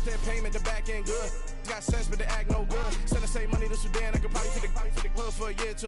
Their payment, the back end good. Got sense, but they act no good. Send the same money to Sudan, I could probably feed the hood for a year too.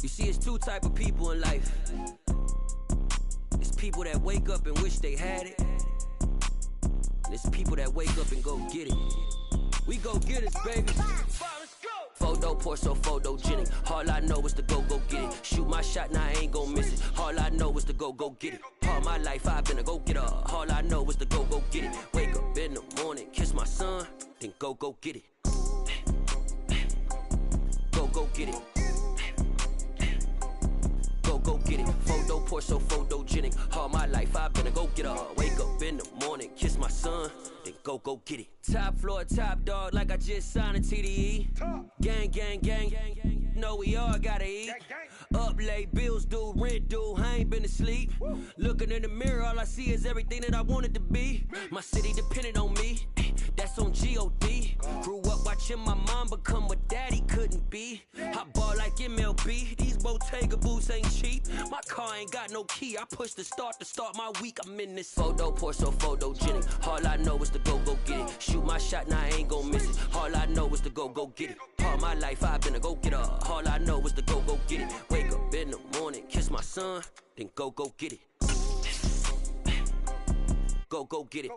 You see, it's two type of people in life. It's people that wake up and wish they had it, and it's people that wake up and go get it. We go get it, baby. Photo poor, so photogenic. All I know is to go get it. Shoot my shot, now I ain't gon' miss it. All I know is to go get it. All my life I've been a go-getter. All I know is to go get it. Wake up in the morning, kiss my son, then go get it. Go get it. Go get it. Photo poor, so photogenic. All my life I've been a go-getter. Wake up in the morning, kiss my son, then go get it. Top floor, top dog, like I just signed a TDE. Gang. Know we all gotta eat. Up late, bills due, rent due, I ain't been asleep. Looking in the mirror, all I see is everything that I wanted to be. My city depended on me, that's on G.O.D. Grew up watching my mom become what daddy couldn't be. I ball like MLB, these Bottega boots ain't cheap. My car ain't got no key, I push the start to start my week. I'm in this photo poor, so photogenic. All I know is to go get it. Shoot my shot, now I ain't gon' miss it. All I know is to go get it. All my life I've been a go-getter. All I know is to go get it. Wake up in the morning, kiss my son, then go get it. Go get it.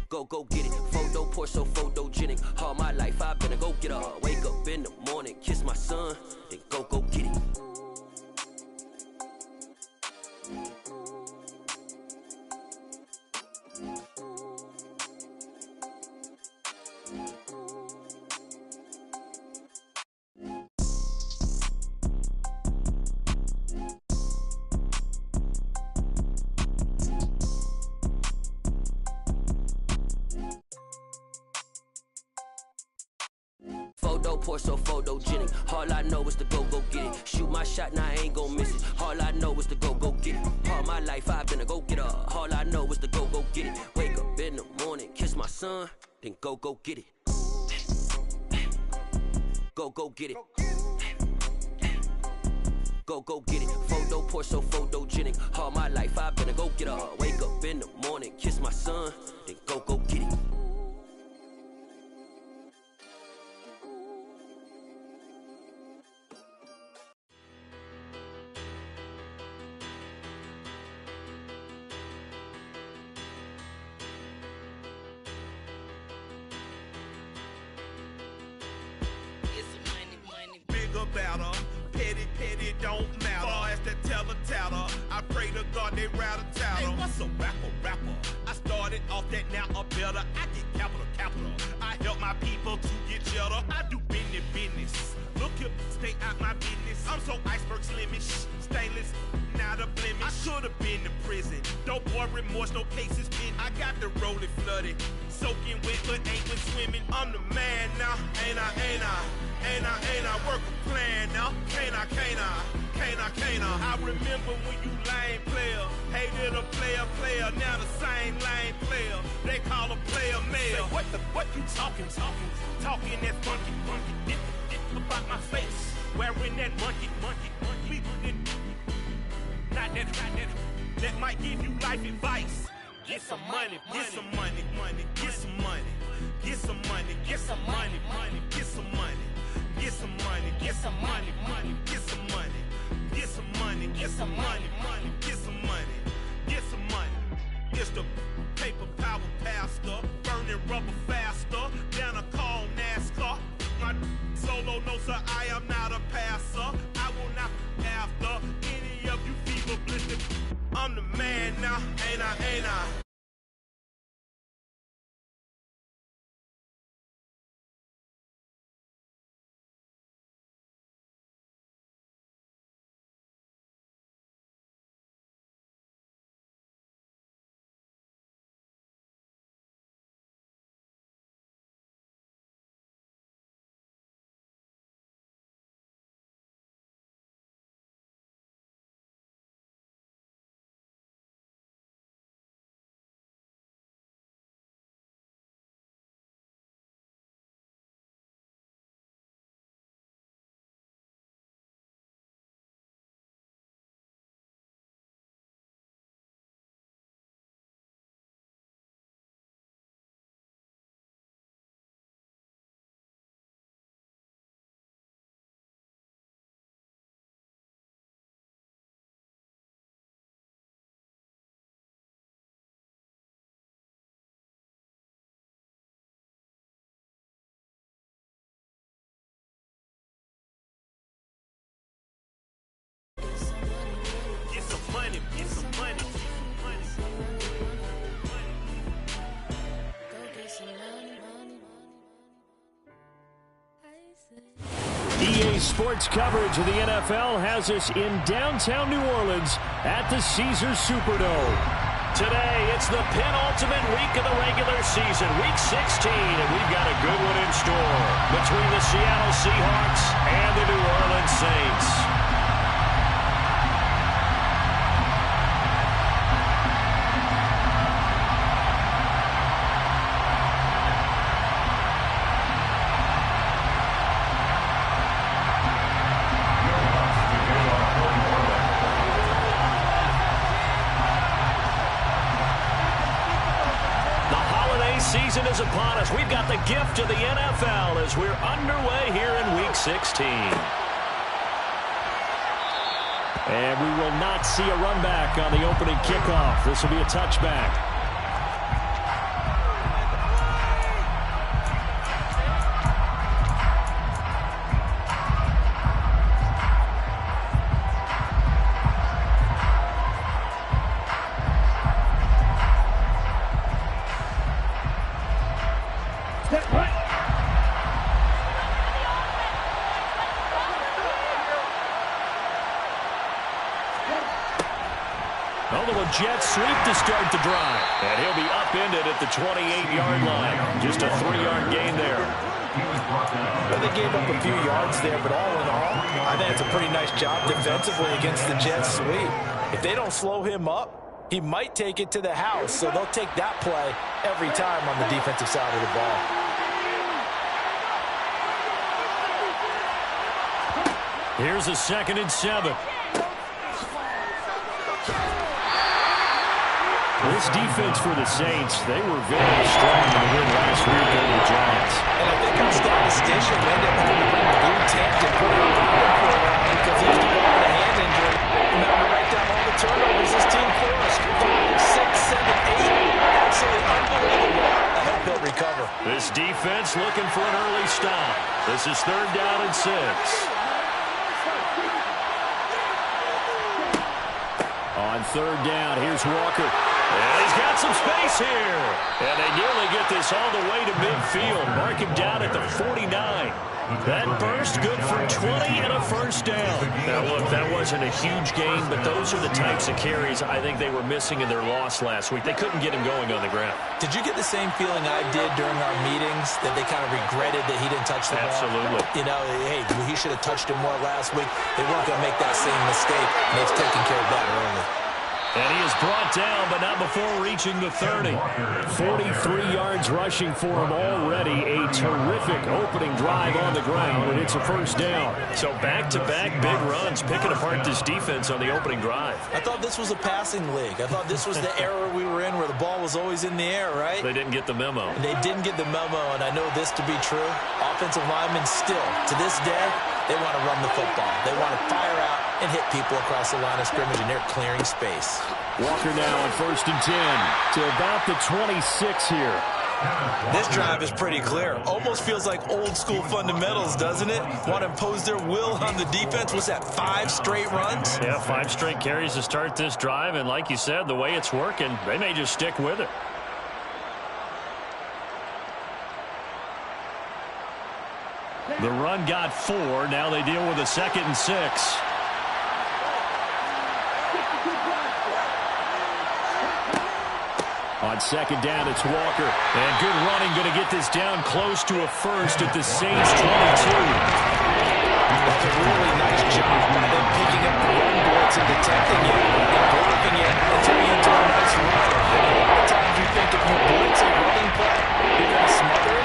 Go get it. Photo poor, so photogenic. All my life I've been a go-getter. Wake up in the morning, kiss my son, then go get it. Photo poor, so photogenic. All I know is to go get it. Shoot my shot, now I ain't gon' miss it. All I know is to go get it. All my life I've been a go-getter. All I know is to go get it. Wake up in the morning, kiss my son, then go get it. Go get it. Go get it. Photo poor, so photogenic. All my life I've been a go-getter. Wake up in the morning, kiss my son, then go get it. Bigger, better, petty, don't matter. Far as the teller, I pray to God they rattle tattle. Hey, what's a rapper? I started off that, now I'm better. I get capital. I help my people to get cheddar. I do business. Look here, stay out my business. I'm so iceberg slimish, stainless, not a blemish. I should've been to prison. Don't boy remorse, no cases pinned. I got the rolling flooded, soaking wet, but ain't been swimming. I'm the man now, ain't I? Work a plan now, can't I? I remember when you lame player, hated a player, now the same lame player. They call a player male. Say, what you talking that funky, dip about my face, wearing that monkey. Not that might give you life advice. Get some money. It's the paper power pastor, burning rubber faster than a call NASCAR. My solo notes are I am not a passer. I will not after any of you fever blistered. I'm the man now, ain't I? Today's sports coverage of the NFL has us in downtown New Orleans at the Caesars Superdome. Today, it's the penultimate week of the regular season, Week 16, and we've got a good one in store between the Seattle Seahawks and the New Orleans Saints. Season is upon us. We've got the gift of the NFL as we're underway here in Week 16. And we will not see a run back on the opening kickoff. This will be a touchback. Jet sweep to start the drive. And he'll be upended at the 28-yard line. Just a 3-yard gain there. Well, they gave up a few yards there, but all in all, I think it's a pretty nice job defensively against the jet sweep. If they don't slow him up, he might take it to the house. So they'll take that play every time on the defensive side of the ball. Here's a 2nd and 7. This defense for the Saints, they were very strong in the win last week over the Giants. And I think our statistician ended up having to bring the blue tent and put it on the field for a while because he's developed a hand injury. Remember, right down all the turnovers this team forced. 5, 6, 7, 8. Absolutely unbelievable. I hope he'll recover. This defense looking for an early stop. This is 3rd down and 6. On 3rd down, here's Walker. And he's got some space here. And they nearly get this all the way to midfield. Mark him down at the 49. That burst good for 20 and a 1st down. Now, look, that wasn't a huge gain, but those are the types of carries I think they were missing in their loss last week. They couldn't get him going on the ground. Did you get the same feeling I did during our meetings, that they kind of regretted that he didn't touch the ball? Absolutely. You know, hey, he should have touched him more last week. They weren't going to make that same mistake, and they've taken care of that early. And he is brought down, but not before reaching the 30. 43 yards rushing for him already. A terrific opening drive on the ground, and it's a 1st down. So back-to-back big runs, picking apart this defense on the opening drive. I thought this was a passing league. I thought this was the era we were in where the ball was always in the air, right? They didn't get the memo. And they didn't get the memo, and I know this to be true. Offensive linemen still, to this day, they want to run the football. They want to fire out and hit people across the line of scrimmage, and they're clearing space. Walker now on 1st and 10 to about the 26 here. This drive is pretty clear. Almost feels like old school fundamentals, doesn't it? Want to impose their will on the defense. Was that 5 straight runs? Yeah, 5 straight carries to start this drive, and like you said, the way it's working, they may just stick with it. The run got 4. Now they deal with a 2nd and 6. On 2nd down, it's Walker. And good running, going to get this down close to a 1st at the Saints 22. That's a really nice job by them picking up the run blitz and detecting it and blocking it and turning into a nice run. A lot of times you think if you blitz a running play, you're going to smother it.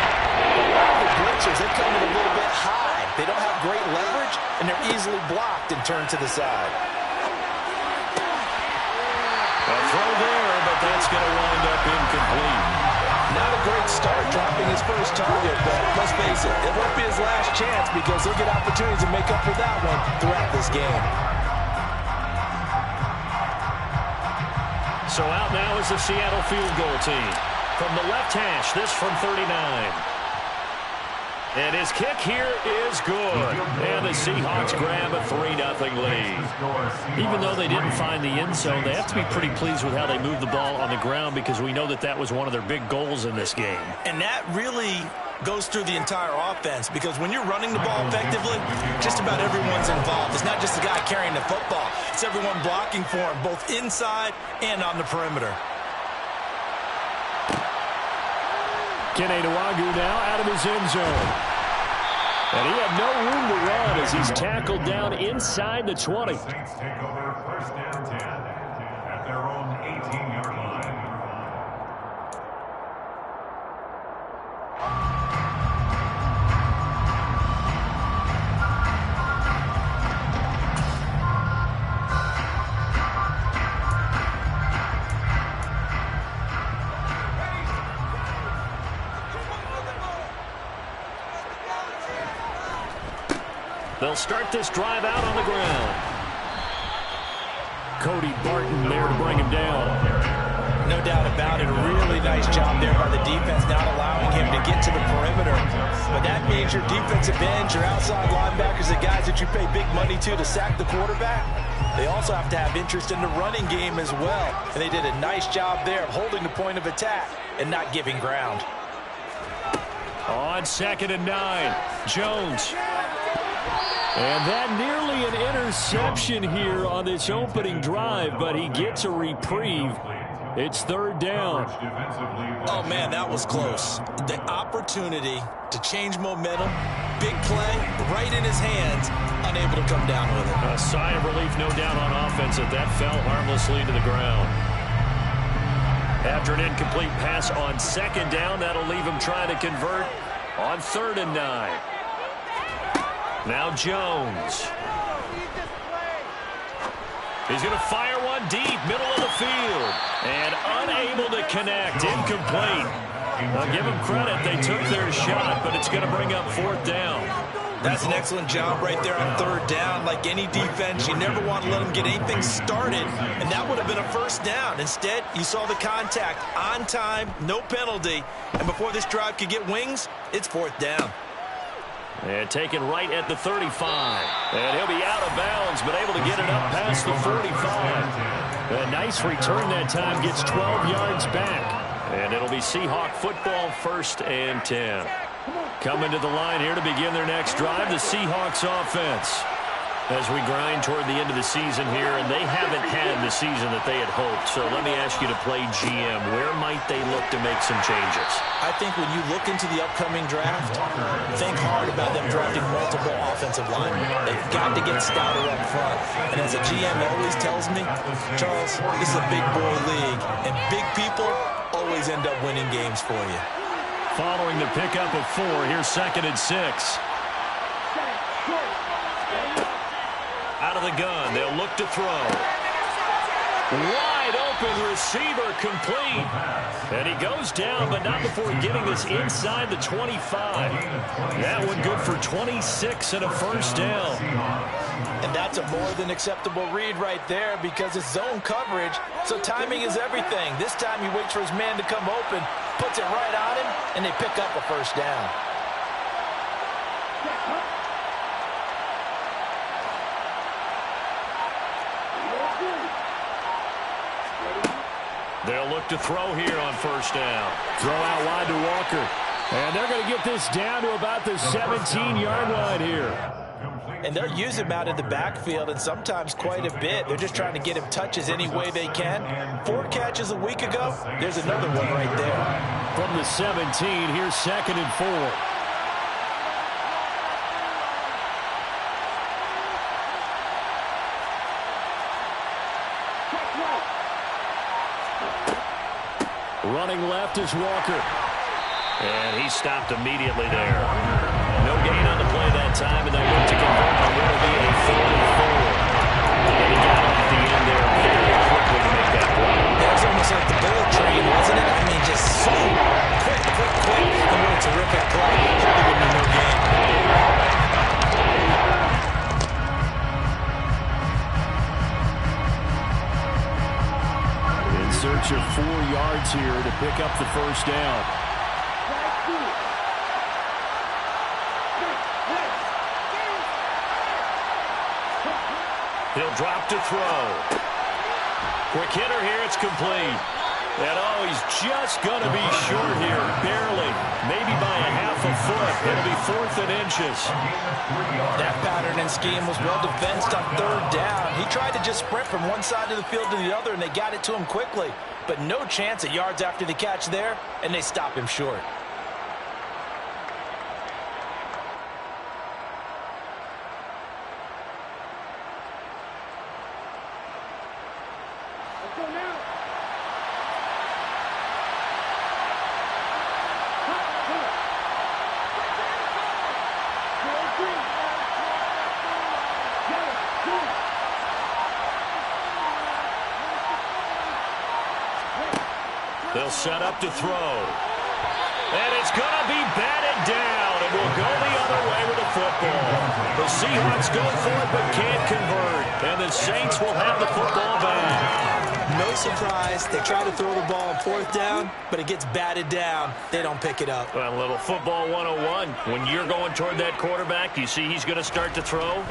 But a lot of the blitzers, they come in a little bit high. They don't have great leverage, and they're easily blocked and turned to the side. A throw there, but that's going to wind up incomplete. Not a great start dropping his first target, but let's face it, it won't be his last chance because he'll get opportunities to make up for that one throughout this game. So out now is the Seattle field goal team. From the left hash, this from 39. And his kick here is good. And the Seahawks grab a 3-0 lead. Even though they didn't find the end zone, they have to be pretty pleased with how they moved the ball on the ground because we know that that was one of their big goals in this game. And that really goes through the entire offense, because when you're running the ball effectively, just about everyone's involved. It's not just the guy carrying the football. It's everyone blocking for him, both inside and on the perimeter. Kene Nwagu now out of his end zone. And he had no room to run as he's tackled down inside the 20. Saints take over first down 10 at their own 18-yard line. They'll start this drive out on the ground. Cody Barton there to bring him down. No doubt about it. A really nice job there by the defense, not allowing him to get to the perimeter. But that means your defensive ends, your outside linebackers, the guys that you pay big money to sack the quarterback, they also have to have interest in the running game as well. And they did a nice job there of holding the point of attack and not giving ground. On 2nd and 9, Jones. And that nearly an interception here on this opening drive, but he gets a reprieve. It's 3rd down. Oh, man, that was close. The opportunity to change momentum, big play, right in his hands, unable to come down with it. A sigh of relief, no doubt, on offense that fell harmlessly to the ground. After an incomplete pass on 2nd down, that'll leave him trying to convert on 3rd and 9. Now Jones. He's going to fire one deep, middle of the field. And unable to connect, incomplete. I'll give them credit, they took their shot, but it's going to bring up 4th down. That's an excellent job right there on 3rd down. Like any defense, you never want to let them get anything started, and that would have been a 1st down. Instead, you saw the contact on time, no penalty, and before this drive could get wings, it's 4th down. And taken right at the 35. And he'll be out of bounds, but able to get it up past the 45. A nice return that time, gets 12 yards back. And it'll be Seahawk football, 1st and 10. Coming to the line here to begin their next drive, the Seahawks offense. As we grind toward the end of the season here, and they haven't had the season that they had hoped. So let me ask you to play GM. Where might they look to make some changes? I think when you look into the upcoming draft, think hard about them drafting multiple offensive linemen. They've got to get stouter up front. And as a GM always tells me, Charles, this is a big boy league, and big people always end up winning games for you. Following the pickup of 4, here's 2nd and 6. Out of the gun, they'll look to throw. Wide open receiver, complete. And he goes down, but not before getting this inside the 25. That one good for 26 and a 1st down. And that's a more than acceptable read right there, because it's zone coverage, so timing is everything. This time he waits for his man to come open, puts it right on him, and they pick up a 1st down. They'll look to throw here on 1st down. Throw out wide to Walker. And they're going to get this down to about the 17-yard line here. And they'll use him out in the backfield, and sometimes quite a bit. They're just trying to get him touches any way they can. 4 catches a week ago. There's another one right there. From the 17, here's 2nd and 4. Running left is Walker. And he stopped immediately there. No gain on the play that time, and they look to convert on what will be a 4th and 4. And he got off the end there very quickly to make that play. That was almost like the bullet train, wasn't it? I mean, just so quick. And what a terrific play. Probably would be no gain. Search of 4 yards here to pick up the 1st down. He'll drop to throw. Quick hitter here, it's complete. And oh, he's just going to be short here, barely, maybe by a half a foot. It'll be 4th and inches. That pattern and scheme was well defensed on 3rd down. He tried to just sprint from one side of the field to the other, and they got it to him quickly. But no chance at yards after the catch there, and they stop him short. They'll set up to throw. And it's going to be batted down, and will go the other way with the football. The Seahawks go for it but can't convert, and the Saints will have the football back. No surprise, they try to throw the ball on 4th down, but it gets batted down. They don't pick it up. Well, a little football 101. When you're going toward that quarterback, you see he's going to start to throw.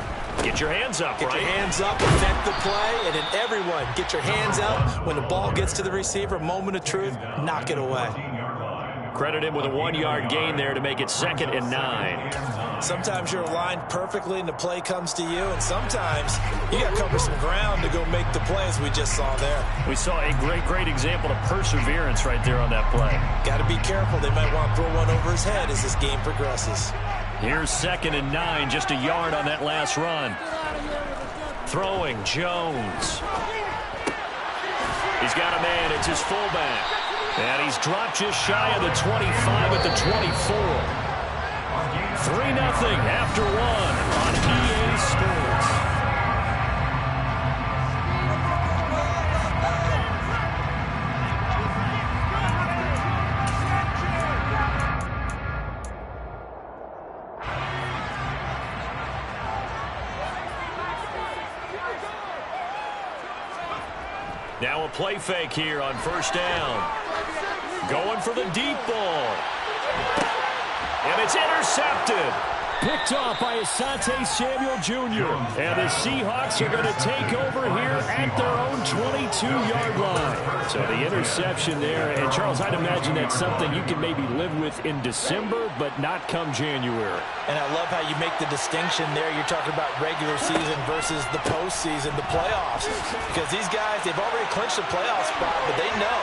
Get your hands up, right? Get your hands up, affect the play, and then everyone get your hands up. When the ball gets to the receiver, moment of truth, knock it away. Credit him with a 1-yard gain there to make it 2nd and 9. Sometimes you're aligned perfectly and the play comes to you, and sometimes you got to cover some ground to go make the play, as we just saw there. We saw a great example of perseverance right there on that play. Got to be careful. They might want to throw one over his head as this game progresses. Here's 2nd and 9, just a yard on that last run. Throwing, Jones. He's got a man. It's his fullback. And he's dropped just shy of the 25 at the 24. 3-0 after 1 on EA Sports. Now a play fake here on 1st down. Going for the deep ball. And it's intercepted. Picked off by Asante Samuel Jr. And the Seahawks are going to take over here at their own 22-yard line. So the interception there. And, Charles, I'd imagine that's something you can maybe live with in December, but not come January. And I love how you make the distinction there. You're talking about regular season versus the postseason, the playoffs. Because these guys, they've already clinched a playoff spot, but they know,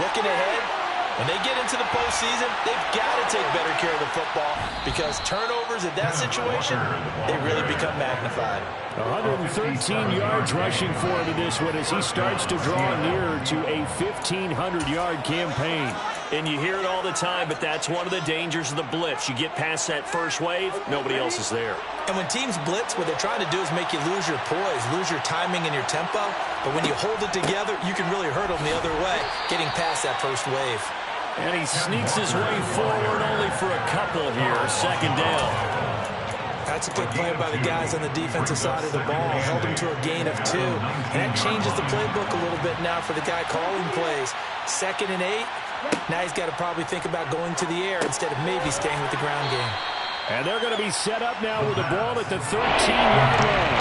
looking ahead, when they get into the postseason, they've got to take better care of the football, because turnovers in that situation, they really become magnified. 113 yards rushing for him in this one as he starts to draw nearer to a 1,500-yard campaign. And you hear it all the time, but that's one of the dangers of the blitz. You get past that first wave, nobody else is there. And when teams blitz, what they're trying to do is make you lose your poise, lose your timing and your tempo. But when you hold it together, you can really hurt them the other way, getting past that first wave. And he sneaks his way forward only for a couple here. 2nd down. That's a good play by the guys on the defensive side of the ball. Held him to a gain of 2. And that changes the playbook a little bit now for the guy calling plays. 2nd and 8. Now he's got to probably think about going to the air instead of maybe staying with the ground game. And they're going to be set up now with the ball at the 13-yard line.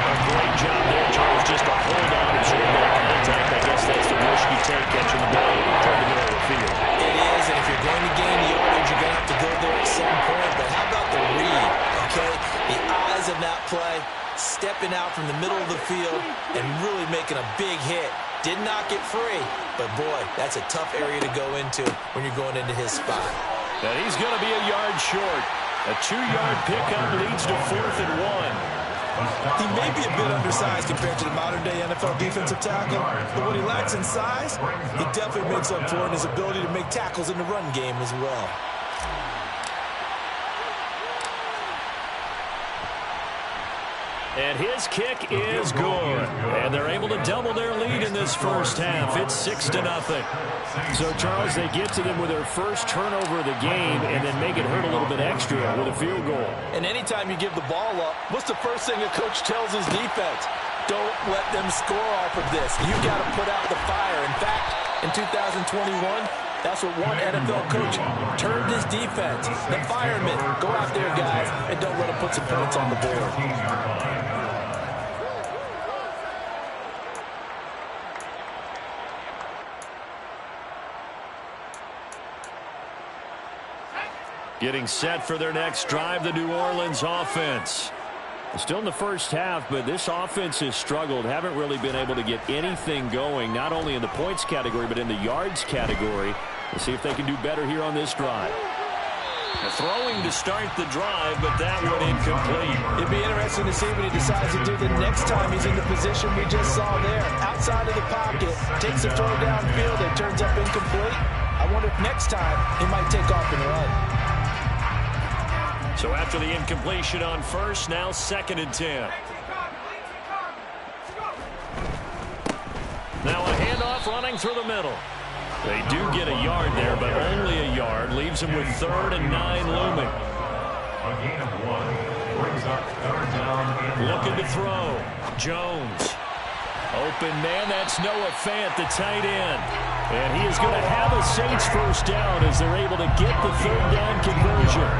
A great job there, Charles, just to hold on and sort of contact. I guess that's the risk you take catching the ball toward the middle of the field. It is, and if you're going to gain yardage, you're going to have to go there at some point. But how about the read, okay? The eyes of that play, stepping out from the middle of the field and really making a big hit. Did not get free, but boy, that's a tough area to go into when you're going into his spot. And he's going to be a yard short. A 2-yard pickup leads to 4th and 1. He may be a bit undersized compared to the modern-day NFL defensive tackle, but what he lacks in size, he definitely makes up for in his ability to make tackles in the run game as well. And his kick is good. And they're able to double their lead in this first half. It's 6-0. So, Charles, they get to them with their first turnover of the game and then make it hurt a little bit extra with a field goal. And anytime you give the ball up, what's the first thing a coach tells his defense? Don't let them score off of this. You got to put out the fire. In fact, in 2021, that's what one NFL coach turned his defense. The firemen, go out there, guys, and don't let them put some points on the board. Getting set for their next drive, the New Orleans offense. Still in the first half, but this offense has struggled. Haven't really been able to get anything going, not only in the points category, but in the yards category. We'll see if they can do better here on this drive. Throwing to start the drive, but that one incomplete. It'd be interesting to see what he decides to do the next time he's in the position we just saw there. Outside of the pocket, takes a throw downfield, it turns up incomplete. I wonder if next time he might take off and run. So after the incompletion on first, now 2nd and 10. Now a handoff running through the middle. They do get a yard there, but only a yard. Leaves them with 3rd and 9 looming. A gain of 1 brings up 3rd down. Looking to throw. Jones. Open man, that's Noah Fant, the tight end. And he is going to have a Saints first down as they're able to get the 3rd down conversion.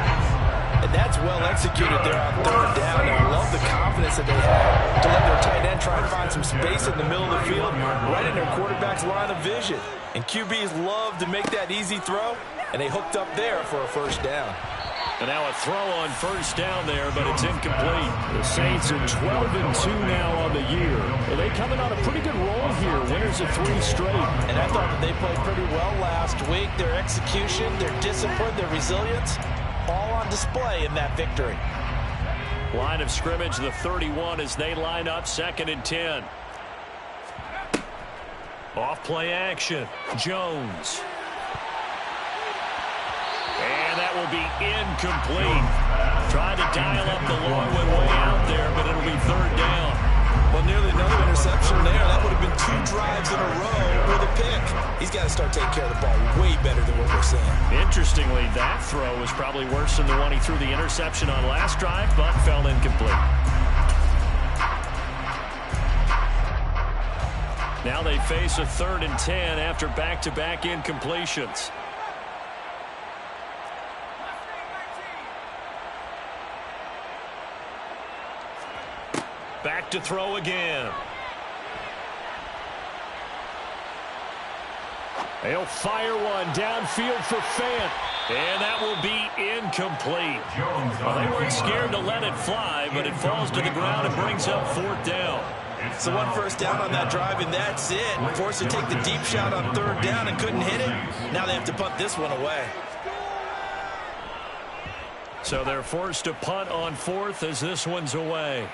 And that's well executed there on 3rd down. And I love the confidence that they have to let their tight end try and find some space in the middle of the field, right in their quarterback's line of vision. And QBs love to make that easy throw, and they hooked up there for a first down. And now a throw on first down there, but it's incomplete. The Saints are 12-2 now on the year. Well, they coming on a pretty good roll here. Winners of 3 straight. And I thought that they played pretty well last week. Their execution, their discipline, their resilience, all on display in that victory. Line of scrimmage, the 31 as they line up 2nd and 10. Off play action. Jones. And that will be incomplete. Trying to dial up the long one way out there, but it'll be 3rd down. Well, nearly another interception there. That would have been 2 drives in a row with a pick. He's got to start taking care of the ball way better than what we're seeing. Interestingly, that throw was probably worse than the one he threw the interception on last drive, but fell incomplete. Now they face a 3rd and 10 after back-to-back incompletions. Back to throw again. They'll fire one downfield for Fant. And that will be incomplete. Well, they weren't scared to let it fly, but it falls to the ground and brings up 4th down. So 1 first down on that drive, and that's it. Forced to take the deep shot on 3rd down and couldn't hit it. Now they have to punt this one away. So they're forced to punt on 4th as this one's away.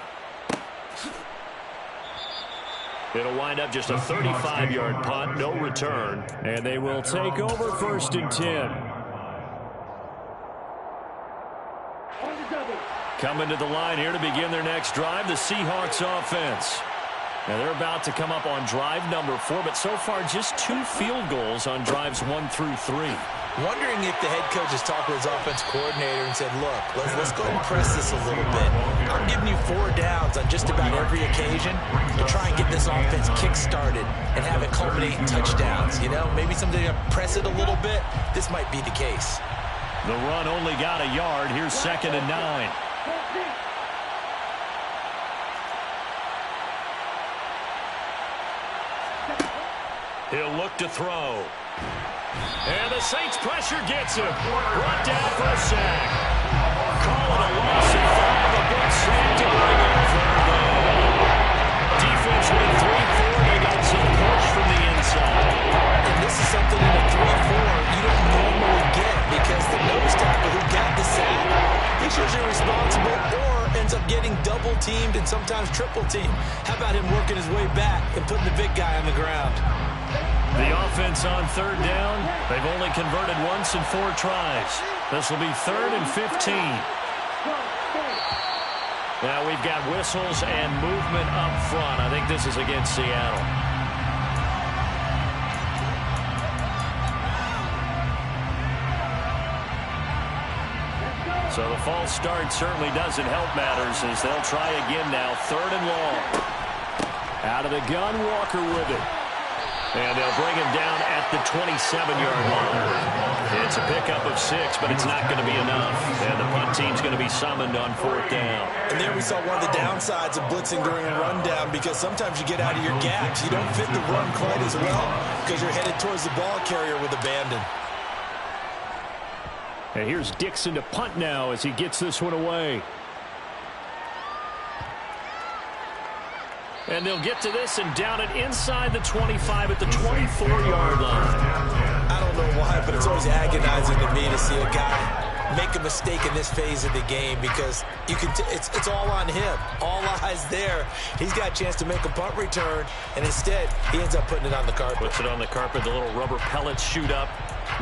It'll wind up just a 35-yard punt, no return. And they will take over 1st and 10. Coming to the line here to begin their next drive, the Seahawks offense. Now they're about to come up on drive number 4, but so far just 2 field goals on drives 1 through 3. Wondering if the head coach has talked with his offensive coordinator and said, look, let's go and press this a little bit. I'm giving you 4 downs on just about every occasion to try and get this offense kick-started and have it culminate in touchdowns. You know, maybe something to press it a little bit. This might be the case. The run only got a yard. Here's 2nd and 9. He'll look to throw. And the Saints pressure gets him. Brought down for a sack. Call it a loss of 5. A big sack to bring in 3rd down. Defense went 3-4. They got some push from the inside. And this is something in a 3-4 you don't normally get because the nose tackle who got the sack, he's usually responsible or ends up getting double-teamed and sometimes triple-teamed. How about him working his way back and putting the big guy on the ground? The offense on 3rd down, they've only converted once in 4 tries. This will be 3rd and 15. Now we've got whistles and movement up front. I think this is against Seattle. So the false start certainly doesn't help matters as they'll try again now. 3rd and long. Out of the gun, Walker with it. And they'll bring him down at the 27-yard line. It's a pickup of 6, but it's not going to be enough. And the punt team's going to be summoned on 4th down. And there we saw one of the downsides of blitzing during a rundown because sometimes you get out of your gaps. You don't fit the run quite as well because you're headed towards the ball carrier with abandon. And here's Dixon to punt now as he gets this one away. And they'll get to this and down it inside the 25 at the 24-yard line. I don't know why, but it's always agonizing to me to see a guy make a mistake in this phase of the game because you can it's all on him. All eyes there. He's got a chance to make a punt return, and instead he ends up putting it on the carpet. Puts it on the carpet. The little rubber pellets shoot up.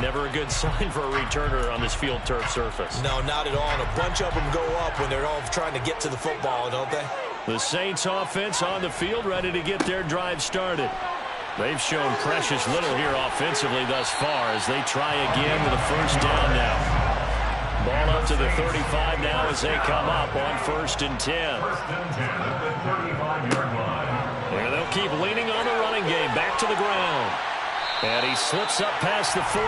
Never a good sign for a returner on this field turf surface. No, not at all. And a bunch of them go up when they're all trying to get to the football, don't they? The Saints offense on the field ready to get their drive started. They've shown precious little here offensively thus far as they try again with a first down now. Ball up to the 35 now as they come up on 1st and 10. 1st and 10 at the 35-yard line. And they'll keep leaning on the running game back to the ground. And he slips up past the 45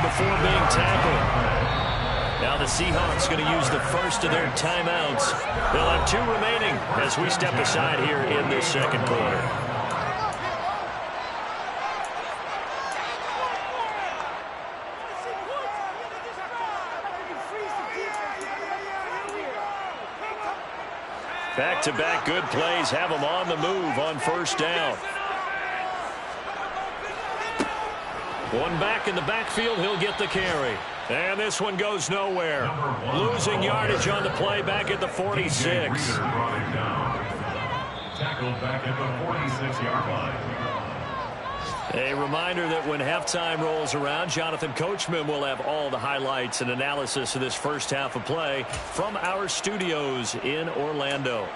before being tackled. Now the Seahawks going to use the first of their timeouts. They'll have 2 remaining as we step aside here in this second quarter. Back-to-back good plays have them on the move on first down. One back in the backfield, he'll get the carry. And this one goes nowhere. Losing yardage on the play back at the 46. Tackled back at the 46-yard line. A reminder that when halftime rolls around, Jonathan Coachman will have all the highlights and analysis of this first half of play from our studios in Orlando.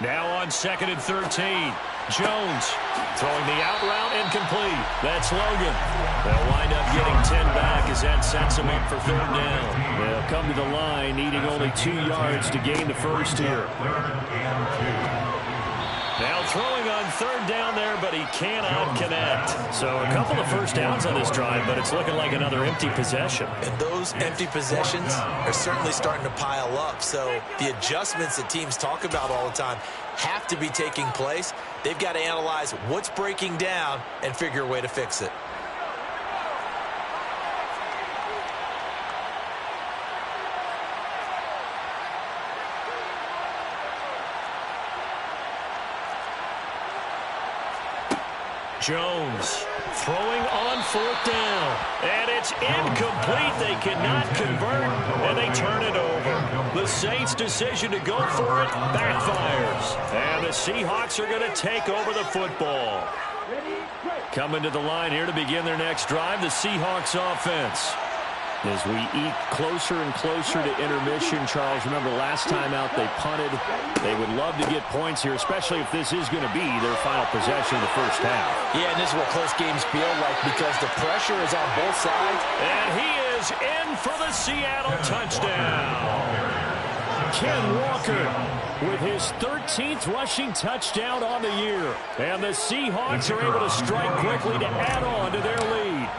Now on 2nd and 13. Jones throwing the out route incomplete. That's Logan. They'll wind up getting 10 back as that sets them up for 3rd down. They'll come to the line needing only 2 yards to gain the first here. Now throwing on 3rd down there, but he cannot connect. So a couple of first downs on this drive, but it's looking like another empty possession. And those empty possessions are certainly starting to pile up. So the adjustments that teams talk about all the time have to be taking place. They've got to analyze what's breaking down and figure a way to fix it. Jones throwing on 4th down. And it's incomplete. They cannot convert, and they turn it over. The Saints' decision to go for it backfires. And the Seahawks are going to take over the football. Coming to the line here to begin their next drive, the Seahawks offense. As we eat closer and closer to intermission, Charles, remember last time out they punted. They would love to get points here, especially if this is going to be their final possession of the first half. Yeah, and this is what close games feel like because the pressure is on both sides. And he is in for the Seattle touchdown. Ken Walker with his 13th rushing touchdown on the year. And the Seahawks are able to strike quickly to add on to their lead.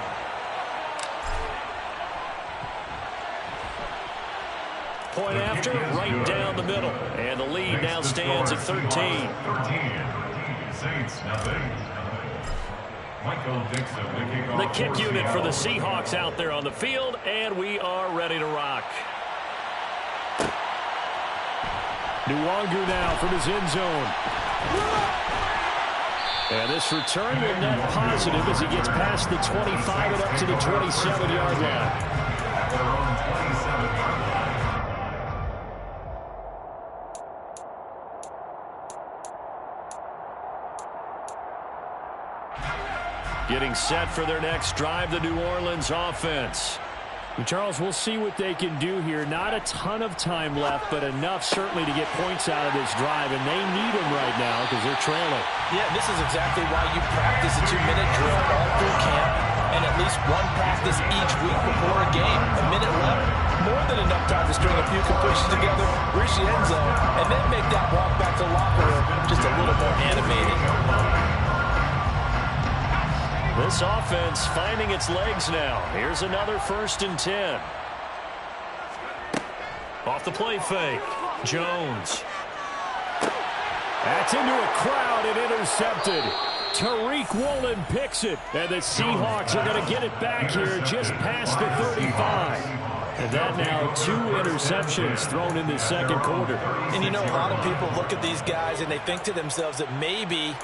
Point after, right down the middle. And the lead now stands at 13. 13. Saints, nothing. Michael Dixon, the kick unit for the Seahawks out there on the field, and we are ready to rock. Nwangu now from his end zone. And this return will net positive as he gets past the 25 and up to the 27-yard line. At their own 27-yard line. Getting set for their next drive, the New Orleans offense. And Charles, we'll see what they can do here. Not a ton of time left, but enough certainly to get points out of this drive, and they need them right now because they're trailing. Yeah, this is exactly why you practice a 2-minute drill all through camp and at least one practice each week before a game. A minute left, more than enough time to string a few completions together, reach the end zone, and then make that walk back to the locker room just a little more animated. This offense finding its legs now. Here's another 1st and 10. Off the play fake. Jones. That's into a crowd and intercepted. Tariq Woolen picks it. And the Seahawks are going to get it back here just past the 35. And that now 2 interceptions thrown in the second quarter. And you know, a lot of people look at these guys and they think to themselves that maybe,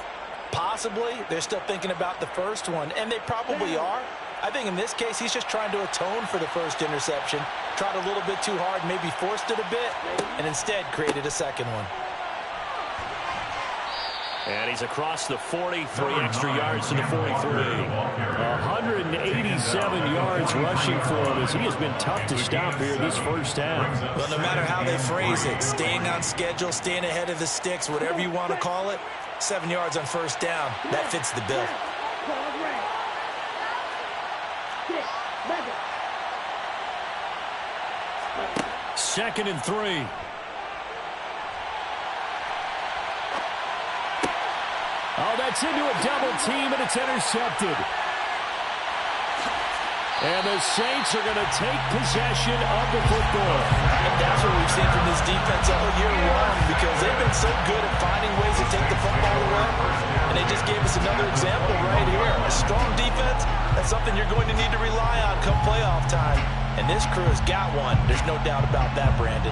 possibly, they're still thinking about the first one. And they probably are. I think in this case, he's just trying to atone for the first interception. Tried a little bit too hard, maybe forced it a bit, and instead created a second one. And he's across the 40, 3 extra yards to the 43. 187 yards rushing for him as he has been tough to stop here this first half. Well, no matter how they phrase it, staying on schedule, staying ahead of the sticks, whatever you want to call it, 7 yards on first down, that fits the bill. Second and 3. Oh, that's into a double team, and it's intercepted. And the Saints are going to take possession of the football. And that's what we've seen from this defense all year long, because they've been so good at finding ways to take the football away. And they just gave us another example right here. A strong defense, that's something you're going to need to rely on come playoff time. And this crew has got one. There's no doubt about that, Brandon.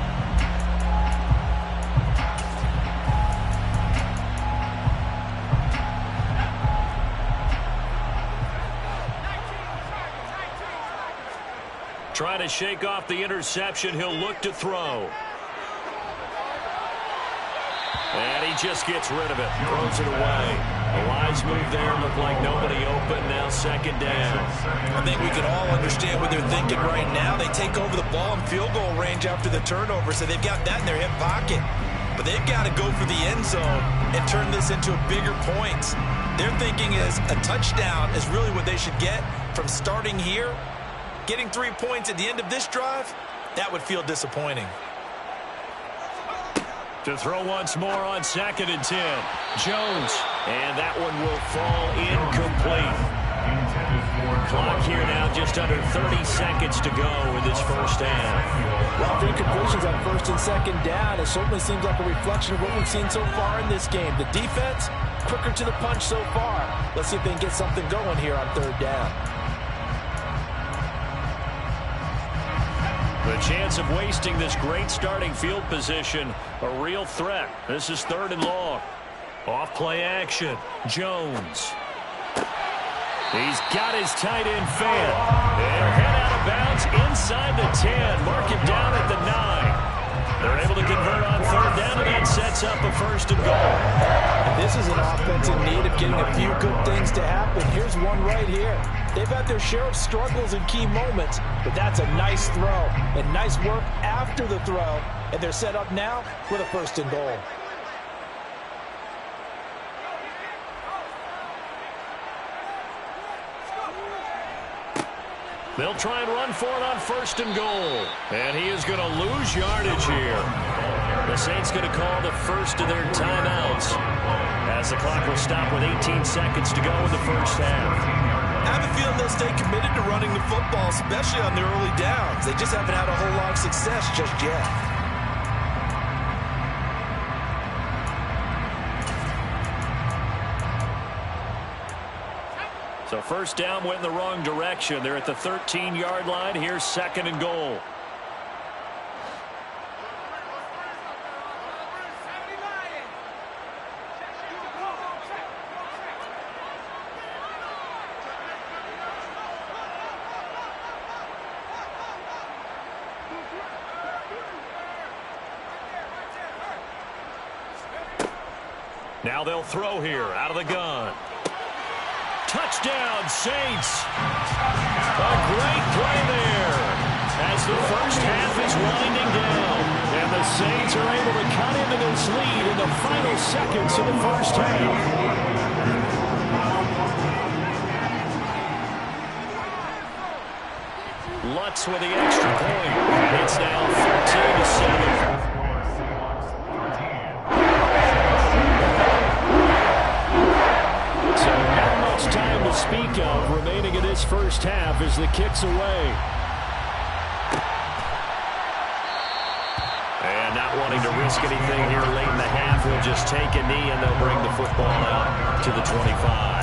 Trying to shake off the interception. He'll look to throw. And he just gets rid of it. Throws it away. A wise move there. Looked like nobody open. Now second down. I think we can all understand what they're thinking right now. They take over the ball in field goal range after the turnover, so they've got that in their hip pocket. But they've got to go for the end zone and turn this into bigger points. Their thinking is a touchdown is really what they should get from starting here. Getting 3 points at the end of this drive, that would feel disappointing. To throw once more on 2nd and 10. Jones. And that one will fall incomplete. Clock here now just under 30 seconds to go in this first half. Well, 3 completions on 1st and 2nd down. It certainly seems like a reflection of what we've seen so far in this game. The defense, quicker to the punch so far. Let's see if they can get something going here on 3rd down. The chance of wasting this great starting field position, a real threat. This is 3rd and long. Off play action. Jones. He's got his tight end fan. They'll head out of bounds inside the 10. Mark him down at the 9. They're able to convert on 3rd down, and that sets up a 1st and goal. And this is an offense in need of getting a few good things to happen. Here's one right here. They've had their share of struggles in key moments, but that's a nice throw and nice work after the throw. And they're set up now with a 1st and goal. They'll try and run for it on 1st and goal. And he is going to lose yardage here. The Saints going to call the first of their timeouts, as the clock will stop with 18 seconds to go in the first half. I have a feeling they'll stay committed to running the football, especially on the early downs. They just haven't had a whole lot of success just yet. So 1st down went in the wrong direction. They're at the 13-yard line. Here's 2nd and goal. Now they'll throw here out of the gun. Touchdown, Saints. A great play there as the first half is winding down. And the Saints are able to cut into this lead in the final seconds of the first half. Lutz with the extra point. And it's now 13-7. So not much time to speak of remaining in this first half as the kick's away. And not wanting to risk anything here late in the half, we'll just take a knee and they'll bring the football out to the 25.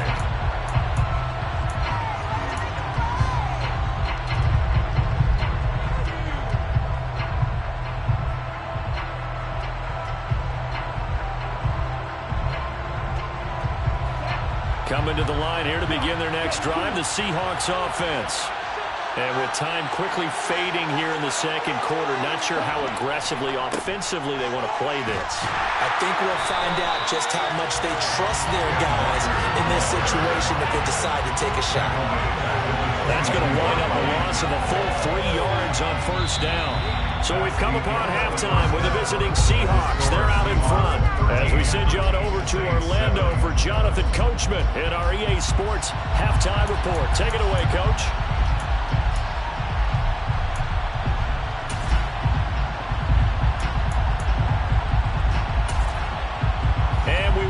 Coming to the line here to begin their next drive, the Seahawks offense. And with time quickly fading here in the second quarter, not sure how aggressively, offensively they want to play this. I think we'll find out just how much they trust their guys in this situation if they decide to take a shot. That's going to wind up a loss of a full 3 yards on first down. So we've come upon halftime with the visiting Seahawks. They're out in front. As we send you on over to Orlando for Jonathan Coachman in our EA Sports Halftime Report. Take it away, Coach.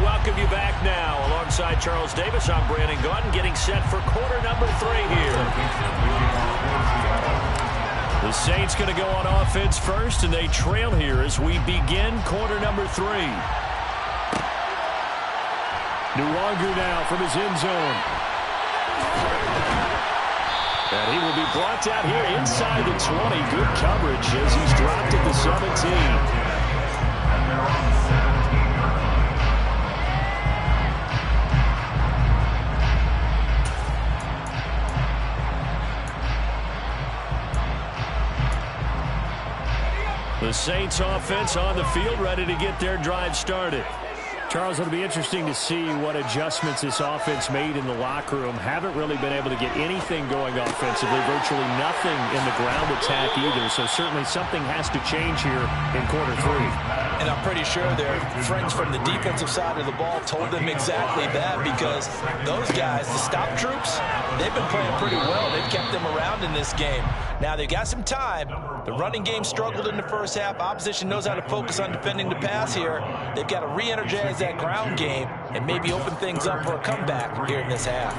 Welcome you back now. Alongside Charles Davis, I'm Brandon Gaudin, getting set for quarter number 3 here. The Saints going to go on offense first, and they trail here as we begin quarter number 3. Nwangu now from his end zone. And he will be brought down here inside the 20. Good coverage as he's dropped at the 17. The Saints offense on the field, ready to get their drive started. Charles, it'll be interesting to see what adjustments this offense made in the locker room. Haven't really been able to get anything going offensively, virtually nothing in the ground attack either. So certainly something has to change here in quarter 3. And I'm pretty sure their friends from the defensive side of the ball told them exactly that, because those guys, the stop troops, they've been playing pretty well. They've kept them around in this game. Now they've got some time. The running game struggled in the first half. Opposition knows how to focus on defending the pass here. They've got to re-energize that ground game and maybe open things up for a comeback here in this half.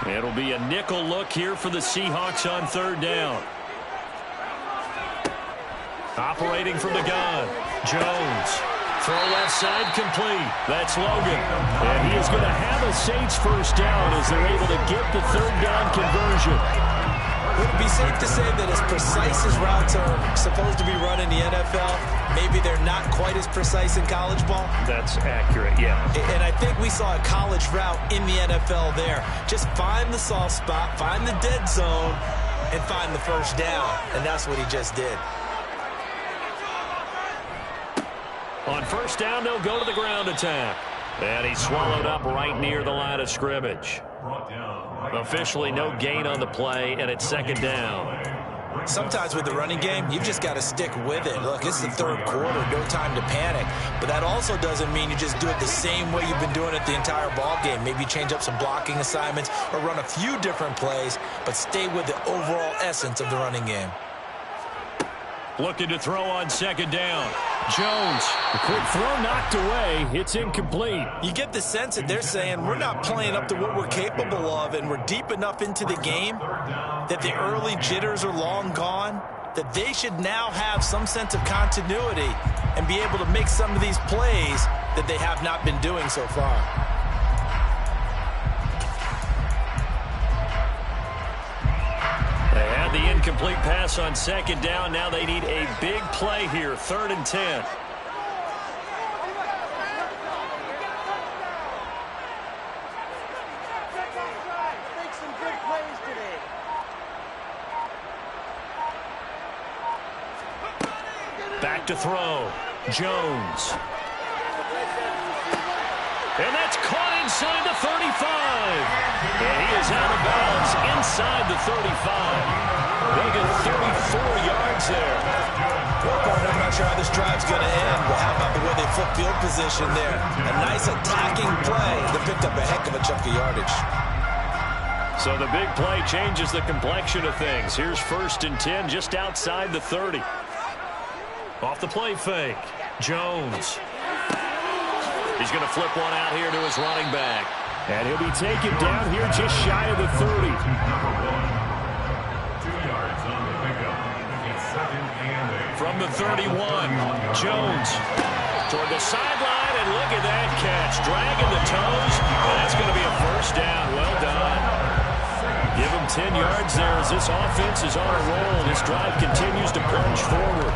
It'll be a nickel look here for the Seahawks on third down. Operating from the gun, Jones. Throw left side complete. That's Logan. And he is going to have a Saints first down as they're able to get the third down conversion. Would it be safe to say that as precise as routes are supposed to be run in the NFL, maybe they're not quite as precise in college ball? That's accurate, yeah. And I think we saw a college route in the NFL there. Just find the soft spot, find the dead zone, and find the first down. And that's what he just did. On first down, they'll go to the ground attack. And he's swallowed up right near the line of scrimmage. Officially no gain on the play, and it's second down. Sometimes with the running game, you've just got to stick with it. Look, it's the third quarter, no time to panic. But that also doesn't mean you just do it the same way you've been doing it the entire ball game. Maybe change up some blocking assignments or run a few different plays, but stay with the overall essence of the running game. Looking to throw on second down. Jones, the quick throw knocked away. It's incomplete. You get the sense that they're saying we're not playing up to what we're capable of, and we're deep enough into the game that the early jitters are long gone, that they should now have some sense of continuity and be able to make some of these plays that they have not been doing so far. They had the incomplete pass on second down. Now they need a big play here, 3rd and 10. Back to throw. Jones. And that's caught inside the 35. And he is out of bounds inside the 35. They get 34 yards there. I'm not sure how this drive's going to end, but how about the way they flip field position there? A nice attacking play that picked up a heck of a chunk of yardage. So the big play changes the complexion of things. Here's 1st and 10 just outside the 30. Off the play fake, Jones. He's going to flip one out here to his running back. And he'll be taken down here just shy of the 30. 2 yards on the pickup. It's 2nd and 8. From the 31, Jones toward the sideline, and look at that catch. Dragging the toes, and that's going to be a 1st down. Well done. Give him 10 yards there as this offense is on a roll. This drive continues to plunge forward.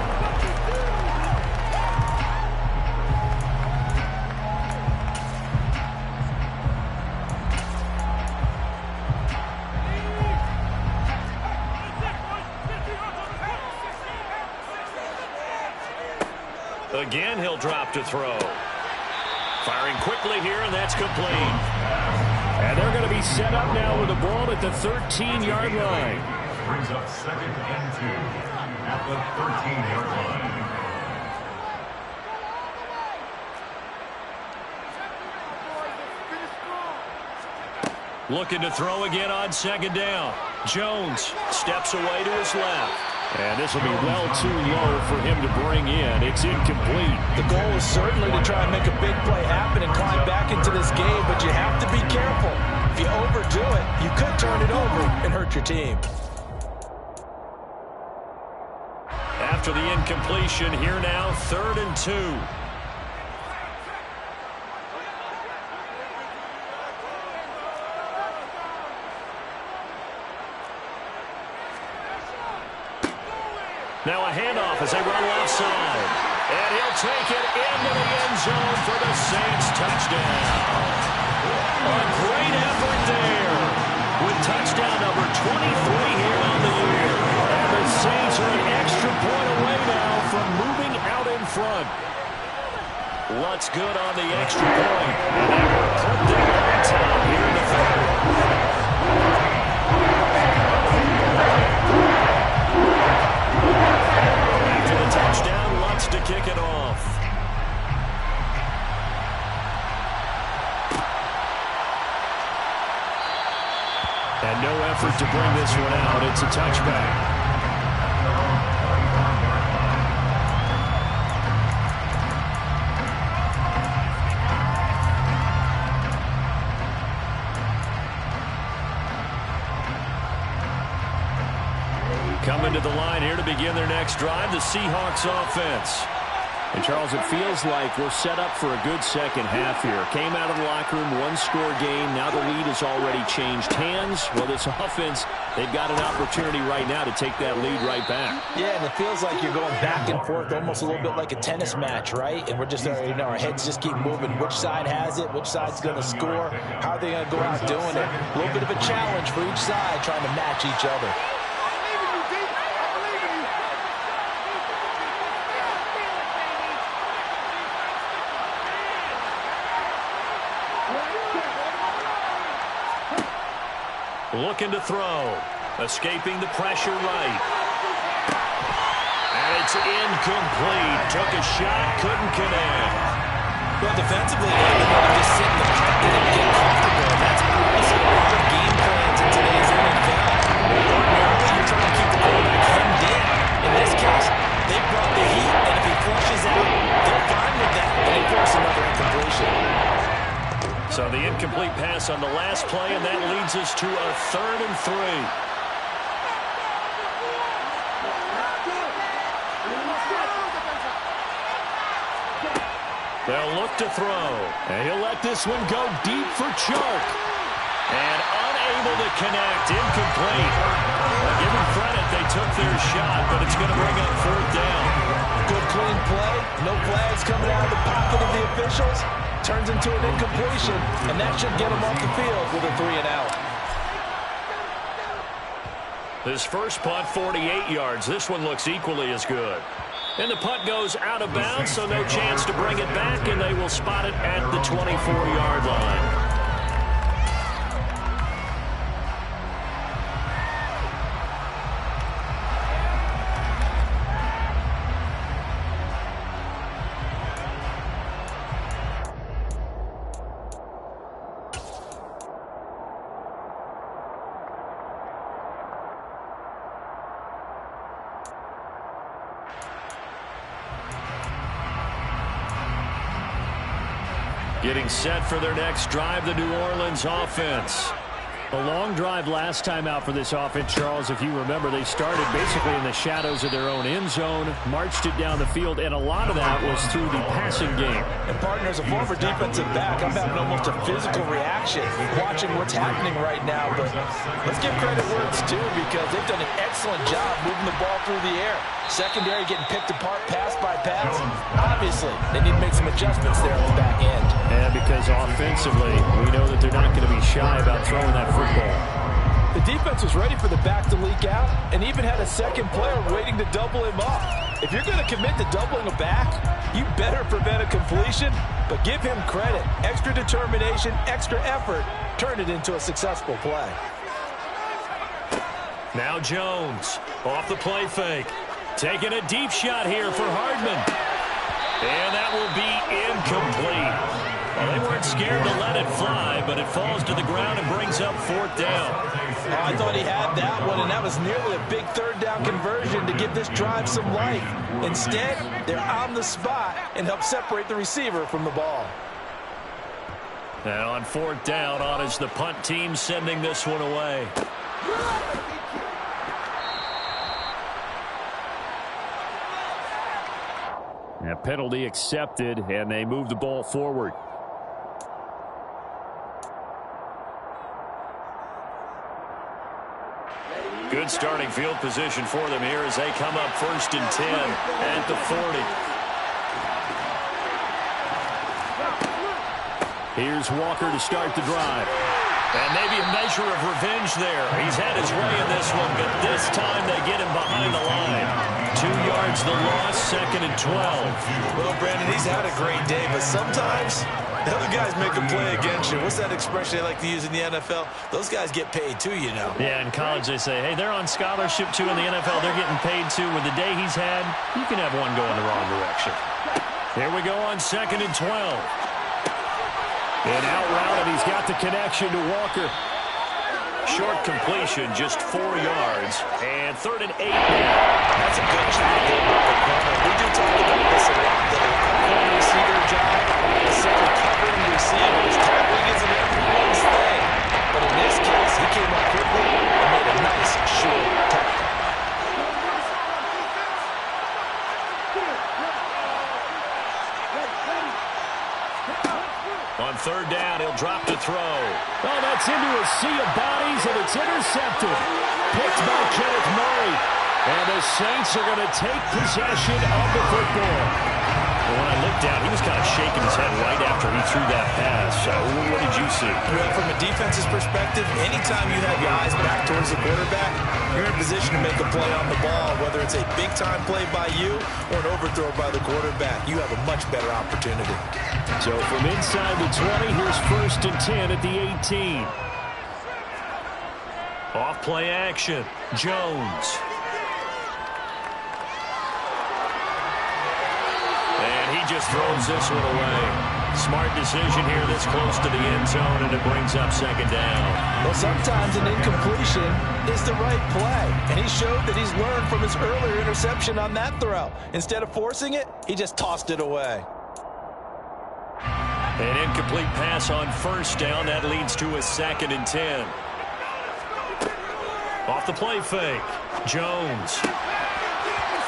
Again, he'll drop to throw. Firing quickly here, and that's complete. And they're going to be set up now with the ball at the 13-yard line. Brings up 2nd and 2 at the 13-yard line. Looking to throw again on 2nd down. Jones steps away to his left. And this will be well too low for him to bring in. It's incomplete. The goal is certainly to try and make a big play happen and climb back into this game, but you have to be careful. If you overdo it, you could turn it over and hurt your team. After the incompletion, here now, 3rd and 2. Now a handoff as they run left side. And he'll take it into the end zone for the Saints touchdown. A great effort there with touchdown number 23 here on the year. And the Saints are an extra point away now from moving out in front. What's good on the extra point? And they will put them on top here in the 3rd. After the touchdown, wants to kick it off. And no effort to bring this one out. It's a touchback. Coming to the line here to begin their next drive, the Seahawks offense. And, Charles, it feels like we're set up for a good second half here. Came out of the locker room, one-score game. Now the lead has already changed hands. Well, this offense, they've got an opportunity right now to take that lead right back. Yeah, and it feels like you're going back and forth almost a little bit like a tennis match, right? And we're just, our heads just keep moving. Which side has it? Which side's going to score? How are they going to go out doing it? A little bit of a challenge for each side trying to match each other. Looking to throw. Escaping the pressure right. And it's incomplete. Took a shot, couldn't connect. Well, defensively, they want to just sit in the pocket and get comfortable. That's how we see a lot of game plans in today's NFL. Ordinarily, you're trying to keep the quarterback hemmed in. In this case, they brought the heat, and if he flushes out, they're fine with that, and they force another incompletion. So the incomplete pass on the last play, and that leads us to a 3rd and 3. They'll look to throw. And he'll let this one go deep for Chark. And unable to connect. Incomplete. Well, give them credit. They took their shot, but it's going to bring up 4th down. Good clean play. No flags coming out of the pocket of the officials. Turns into an incompletion, and that should get him off the field with a 3-and-out. His first punt, 48 yards. This one looks equally as good. And the punt goes out of bounds, so no chance to bring it back, and they will spot it at the 24-yard line. Getting set for their next drive, the New Orleans offense. A long drive last time out for this offense, Charles. If you remember, they started basically in the shadows of their own end zone, marched it down the field, and a lot of that was through the passing game. And partner, as a former defensive back, I'm having almost a physical reaction watching what's happening right now. But let's give credit where it's due, because they've done an excellent job moving the ball through the air. Secondary getting picked apart pass by pass. Obviously, they need to make some adjustments there on the back end. And because offensively, we know that they're not going to be shy about throwing that football. The defense was ready for the back to leak out and even had a second player waiting to double him up. If you're going to commit to doubling a back, you better prevent a completion, but give him credit. Extra determination, extra effort, turn it into a successful play. Now Jones off the play fake. Taking a deep shot here for Hardman. And that will be incomplete. Well, they weren't scared to let it fly, but it falls to the ground and brings up 4th down. Oh, I thought he had that one, and that was nearly a big 3rd down conversion to give this drive some life. Instead, they're on the spot and help separate the receiver from the ball. Now on 4th down, on is the punt team sending this one away. A penalty accepted, and they move the ball forward. Good starting field position for them here as they come up 1st and 10 at the 40. Here's Walker to start the drive. And maybe a measure of revenge there. He's had his way in this one, but this time they get him behind the line. 2 yards the loss, 2nd and 12. Well, Brandon, he's had a great day, but sometimes the other guys make a play against you. What's that expression they like to use in the NFL? Those guys get paid too, you know. Yeah, in college they say, hey, they're on scholarship too. In the NFL, they're getting paid too. With the day he's had, you can have one go in the wrong direction. Here we go on 2nd and 12. And out route, and he's got the connection to Walker. Short completion, just 4 yards, and 3rd and 8 now. That's a good job there by the corner. We do talk about this a lot, the corner receiver job, the center covering the receivers. Tackling isn't everyone's thing, but in this case, he came up quickly and made a nice, short tackle. On 3rd down, he'll drop to throw. Oh, that's into a sea of bodies, and it's intercepted. Picked by Kenneth Murray. And the Saints are going to take possession of the football. Well, when I looked down, he was kind of shaking his head right after he threw that pass. So what did you see? Well, from a defense's perspective, anytime you have your eyes back towards the quarterback, you're in position to make a play on the ball, whether it's a big-time play by you or an overthrow by the quarterback. You have a much better opportunity. So from inside the 20, here's 1st and 10 at the 18. Off play action. Jones. And he just throws this one away. Smart decision here this close to the end zone, and it brings up 2nd down. Well, sometimes an incompletion is the right play, and he showed that he's learned from his earlier interception on that throw. Instead of forcing it, he just tossed it away. An incomplete pass on 1st down. That leads to a 2nd and 10. Off the play fake. Jones.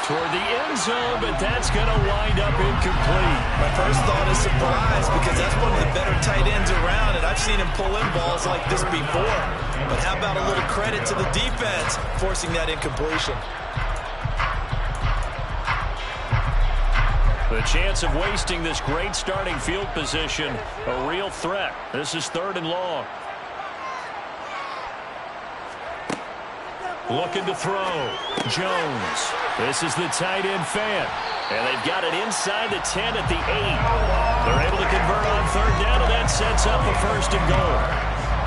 Toward the end zone, but that's going to wind up incomplete. My first thought is surprise, because that's one of the better tight ends around, and I've seen him pull in balls like this before. But how about a little credit to the defense forcing that incompletion? The chance of wasting this great starting field position, a real threat. This is 3rd and long. Looking to throw. Jones. This is the tight end fan. And they've got it inside the 10 at the 8. They're able to convert on 3rd down, and that sets up a 1st and goal.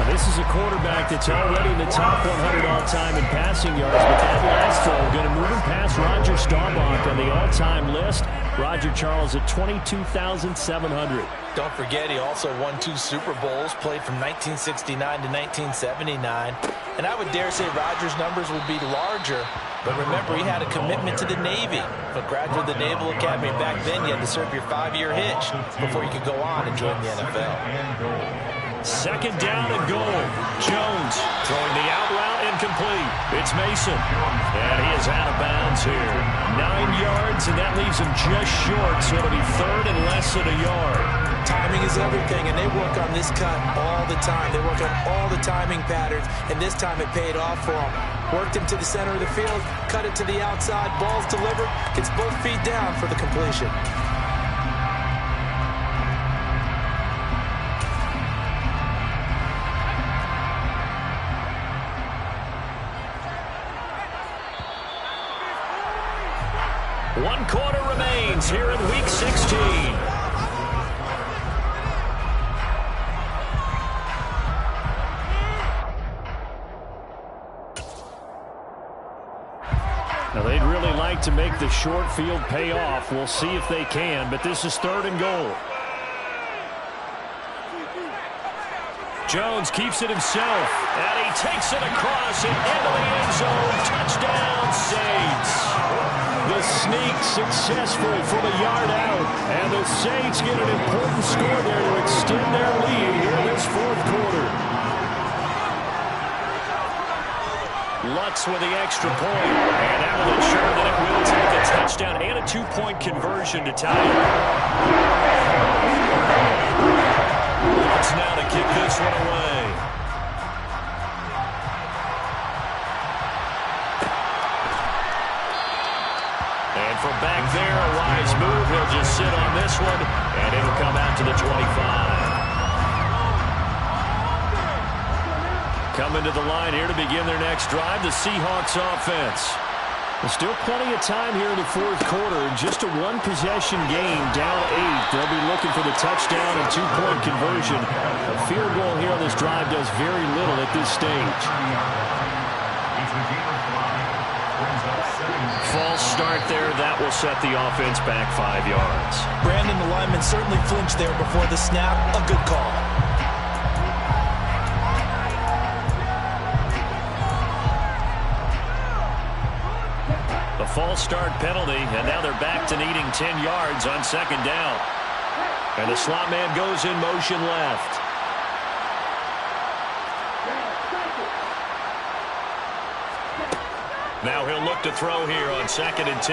Now, this is a quarterback that's already in the top 100 all-time in passing yards, but that last throw going to move him past Roger Staubach on the all-time list. Roger Charles at 22,700. Don't forget, he also won 2 Super Bowls, played from 1969 to 1979. And I would dare say Rodgers' numbers would be larger. But remember, he had a commitment to the Navy. A graduate of the Naval Academy. Back then, you had to serve your 5-year hitch before you could go on and join the NFL. Second down and goal. Jones throwing the out route incomplete. It's Mason. And he is out of bounds here. 9 yards, and that leaves him just short, so it'll be third and less than a yard. Timing is everything, and they work on this cut all the time. They work on all the timing patterns, and this time it paid off for them. Worked him to the center of the field, cut it to the outside, ball's delivered, gets both feet down for the completion. One quarter remains here in Week 16. Now, they'd really like to make the short field pay off. We'll see if they can, but this is third and goal. Jones keeps it himself, and he takes it across and into the end zone. Touchdown, Saints. The sneak successful from a yard out, and the Saints get an important score there to extend their lead here in this fourth quarter. Lutz with the extra point, and that will ensure that it will take a touchdown and a 2-point conversion to tie it. Lutz now to kick this one away. And from back there, a wise move. He'll just sit on this one, and it'll come out to the 25. Coming to the line here to begin their next drive, the Seahawks offense. There's still plenty of time here in the fourth quarter. Just a one-possession game, down 8. They'll be looking for the touchdown and 2-point conversion. A field goal here on this drive does very little at this stage. False start there. That will set the offense back 5 yards. Brandon, the lineman, certainly flinched there before the snap. A good call. A false start penalty, and now they're back to needing 10 yards on second down. And the slot man goes in motion left. Now he'll look to throw here on 2nd and 10.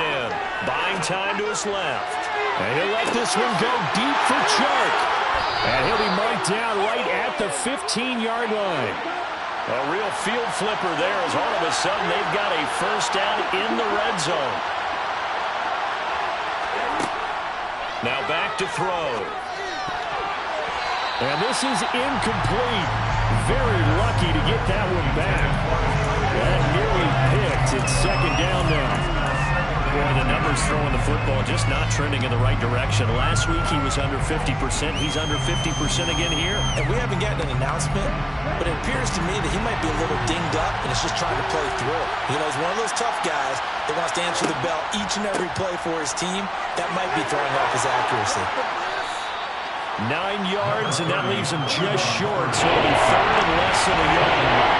Buying time to his left. And he'll let this one go deep for Chark. And he'll be marked down right at the 15-yard line. A real field flipper there as all of a sudden they've got a first down in the red zone. Now back to throw. And this is incomplete. Very lucky to get that one back. And nearly picked. It's second down now. Boy, the numbers throwing the football just not trending in the right direction. Last week he was under 50%. He's under 50% again here. And we haven't gotten an announcement, but it appears to me that he might be a little dinged up and is just trying to play through. You know, he's one of those tough guys that wants to answer the bell each and every play for his team. That might be throwing off his accuracy. 9 yards, and that leaves him just short, so it'll be third and less than a yard.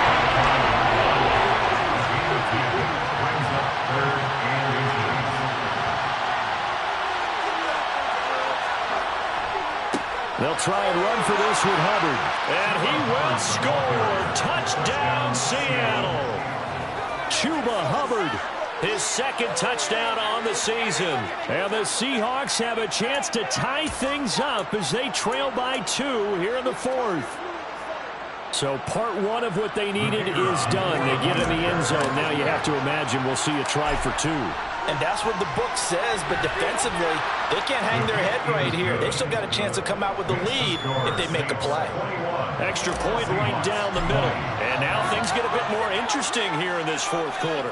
They'll try and run for this with Hubbard. And he will score. Touchdown, Seattle. Chuba Hubbard, his second touchdown on the season. And the Seahawks have a chance to tie things up as they trail by 2 here in the fourth. So part one of what they needed is done. They get in the end zone. Now you have to imagine we'll see a try for 2. And that's what the book says, but defensively, they can't hang their head right here. They still got a chance to come out with the lead if they make a play. Extra point right down the middle. And now things get a bit more interesting here in this fourth quarter.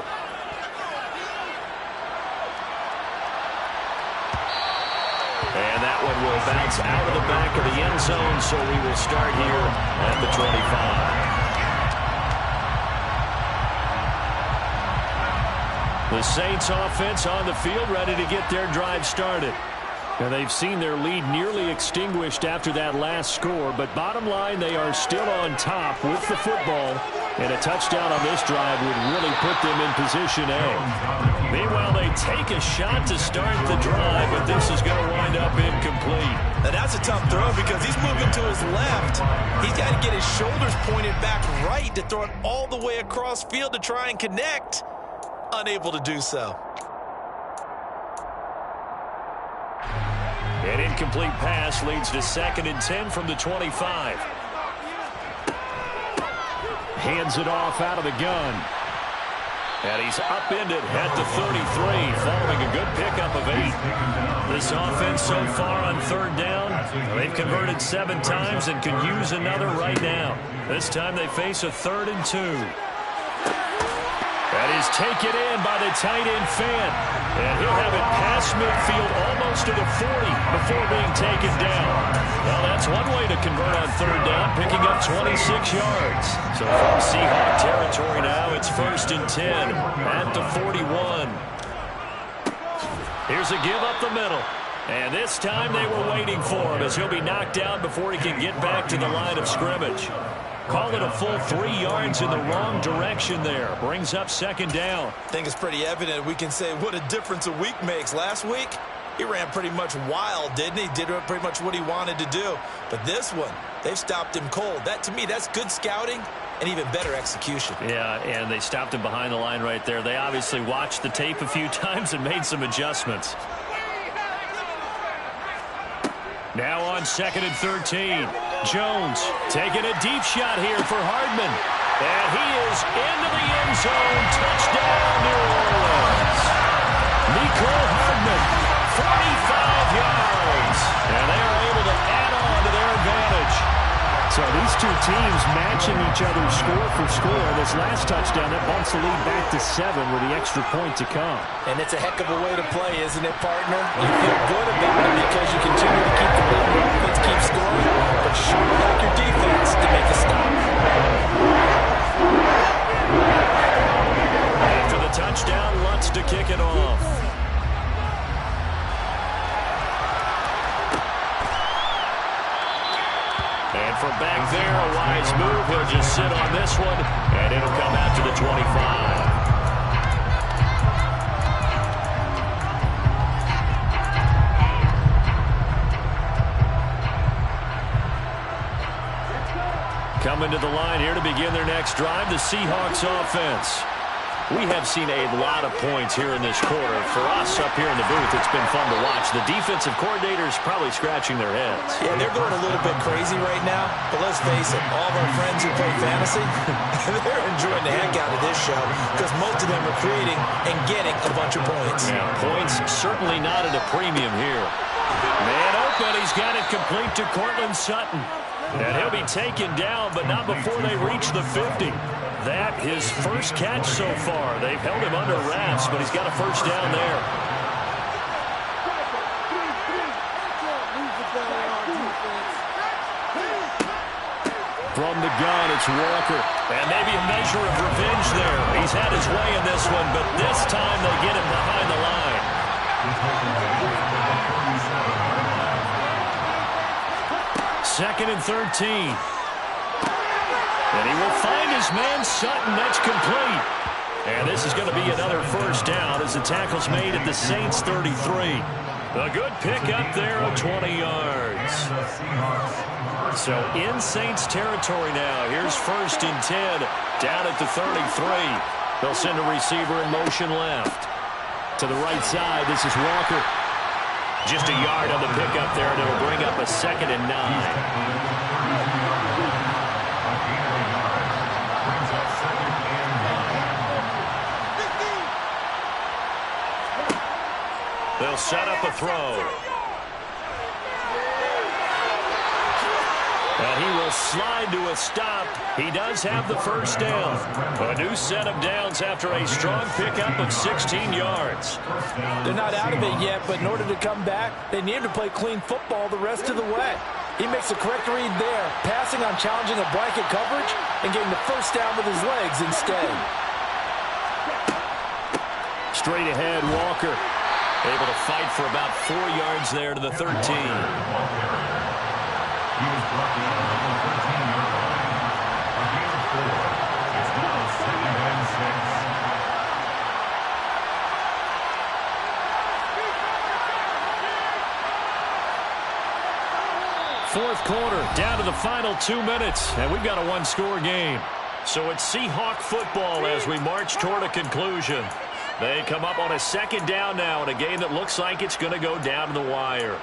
And that one will bounce out of the back of the end zone, so we will start here at the 25. The Saints offense on the field ready to get their drive started. And they've seen their lead nearly extinguished after that last score, but bottom line, they are still on top with the football, and a touchdown on this drive would really put them in position A. Meanwhile, they take a shot to start the drive, but this is going to wind up incomplete. Now that's a tough throw because he's moving to his left. He's got to get his shoulders pointed back right to throw it all the way across field to try and connect. Unable to do so. An incomplete pass leads to 2nd and 10 from the 25. Hands it off out of the gun. And he's upended at the 33, following a good pickup of 8. This offense so far on 3rd down, they've converted 7 times and could use another right now. This time they face a 3rd and 2. That is taken in by the tight end Fan. And he'll have it past midfield almost to the 40 before being taken down. Well, that's one way to convert on 3rd down, picking up 26 yards. So from Seahawk territory now, it's 1st and 10 at the 41. Here's a give up the middle. And this time they were waiting for him as he'll be knocked down before he can get back to the line of scrimmage. Call it a full 3 yards in the wrong direction there. Brings up 2nd down. I think it's pretty evident. We can say what a difference a week makes. Last week, he ran pretty much wild, didn't he? Did pretty much what he wanted to do. But this one, they've stopped him cold. That, to me, that's good scouting and even better execution. Yeah, and they stopped him behind the line right there. They obviously watched the tape a few times and made some adjustments. Now on 2nd and 13. Jones taking a deep shot here for Hardman. And he is into the end zone. Touchdown, New Orleans. Nicole Hardman, 45 yards. And they are able to add on to their advantage. So these two teams matching each other's score for score. This last touchdown, that bumps the lead back to 7 with the extra point to come. And it's a heck of a way to play, isn't it, partner? You feel good about it because you continue to keep the lead. Your offense keeps scoring, but sure like your defense to make a stop. After the touchdown, Lutz to kick it off. And from back there, a wise move. He'll just sit on this one, and it'll come out to the 25. Coming to the line here to begin their next drive, the Seahawks offense. We have seen a lot of points here in this quarter. For us up here in the booth, it's been fun to watch. The defensive coordinators probably scratching their heads. Yeah, they're going a little bit crazy right now. But let's face it, all of our friends who play fantasy, they're enjoying the heck out of this show because most of them are creating and getting a bunch of points. Yeah, points certainly not at a premium here. Man open, he's got it complete to Cortland Sutton. And he'll be taken down, but not before they reach the 50. That his first catch so far. They've held him under wraps, but he's got a first down there. From the gun, it's Walker. And maybe a measure of revenge there. He's had his way in this one, but this time they get him behind the line. 2nd and 13. And he will find his man Sutton. That's complete. And this is going to be another first down as the tackle's made at the Saints 33. A good pickup there of 20 yards. So in Saints territory now. Here's 1st and 10 down at the 33. They'll send a receiver in motion left. To the right side, this is Walker. Just a yard on the pickup there, and it'll bring up a 2nd and 9. They'll set up a throw. And he will slide to a stop. He does have the first down. A new set of downs after a strong pickup of 16 yards. They're not out of it yet, but in order to come back, they need to play clean football the rest of the way. He makes a correct read there, passing on challenging a blanket coverage and getting the first down with his legs instead. Straight ahead, Walker. Able to fight for about 4 yards there to the 13. He was brought down on the 13-yard line. A gain of 4. It's now 2nd and 6. Fourth quarter, down to the final 2 minutes, and we've got a one-score game. So it's Seahawk football as we march toward a conclusion. They come up on a 2nd down now in a game that looks like it's going to go down to the wire.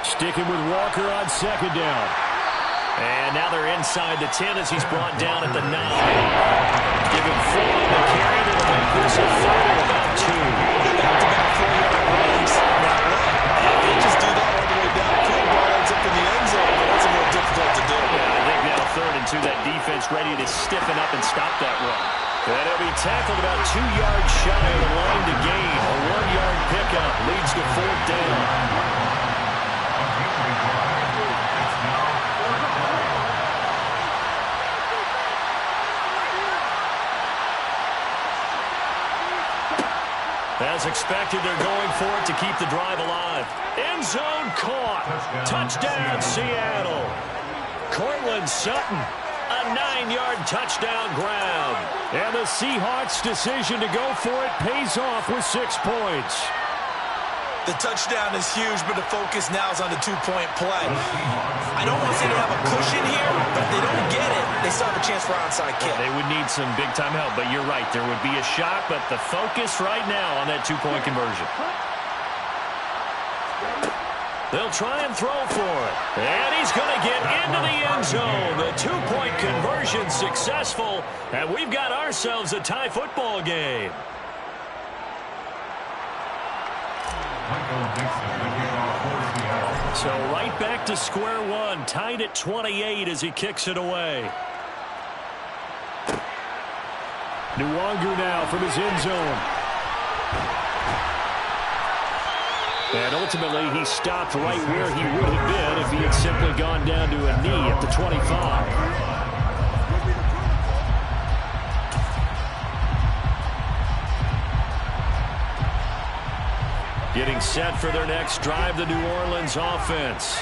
Sticking with Walker on 2nd down. And now they're inside the 10 as he's brought down at the 9. Give him 4 on the carry. That'll make this a 3rd and about 2. Back-to-back 4-yard runs. Now, if they just do that all the way down, the ball ends up in the end zone, but that's a little difficult to do. Yeah, I think now 3rd and 2, that defense ready to stiffen up and stop that run. And he'll be tackled about 2 yards shy of the line to gain. A 1-yard pickup leads to 4th down. As expected, they're going for it to keep the drive alive. End zone caught. Touchdown, Seattle. Cortland Sutton, a 9-yard touchdown grab. And the Seahawks' decision to go for it pays off with 6 points. The touchdown is huge, but the focus now is on the 2-point play. I don't want to say they have a cushion here, but if they don't get it, they still have a chance for onside kick. They would need some big-time help, but you're right. There would be a shot, but the focus right now on that 2-point conversion. They'll try and throw for it. And he's going to get into the end zone. The 2-point conversion successful, and we've got ourselves a tie football game. So right back to square one, tied at 28 as he kicks it away. Nwangu now from his end zone. And ultimately, he stopped right where he would have been if he had simply gone down to a knee at the 25. Getting set for their next drive, the New Orleans offense.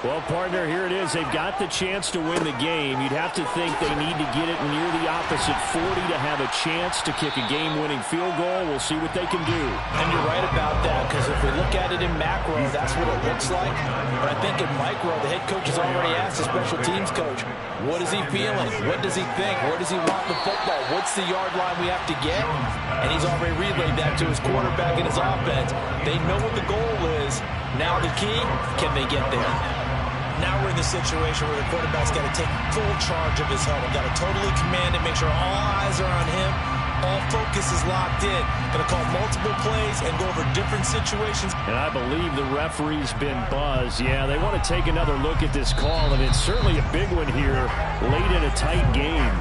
Well, partner, here it is. They've got the chance to win the game. You'd have to think they need to get it near the opposite 40 to have a chance to kick a game-winning field goal. We'll see what they can do. And you're right about that, because if we look at it in macro, that's what it looks like. But I think in micro, the head coach has already asked the special teams coach, what is he feeling? What does he think? Where does he want the football? What's the yard line we have to get? And he's already relayed that to his quarterback and his offense. They know what the goal is. Now the key, can they get there? Now we're in the situation where the quarterback's got to take full charge of his helmet. Got to totally command it, make sure all eyes are on him. All focus is locked in. Going to call multiple plays and go over different situations. And I believe the referee's been buzzed. Yeah, they want to take another look at this call, and it's certainly a big one here late in a tight game.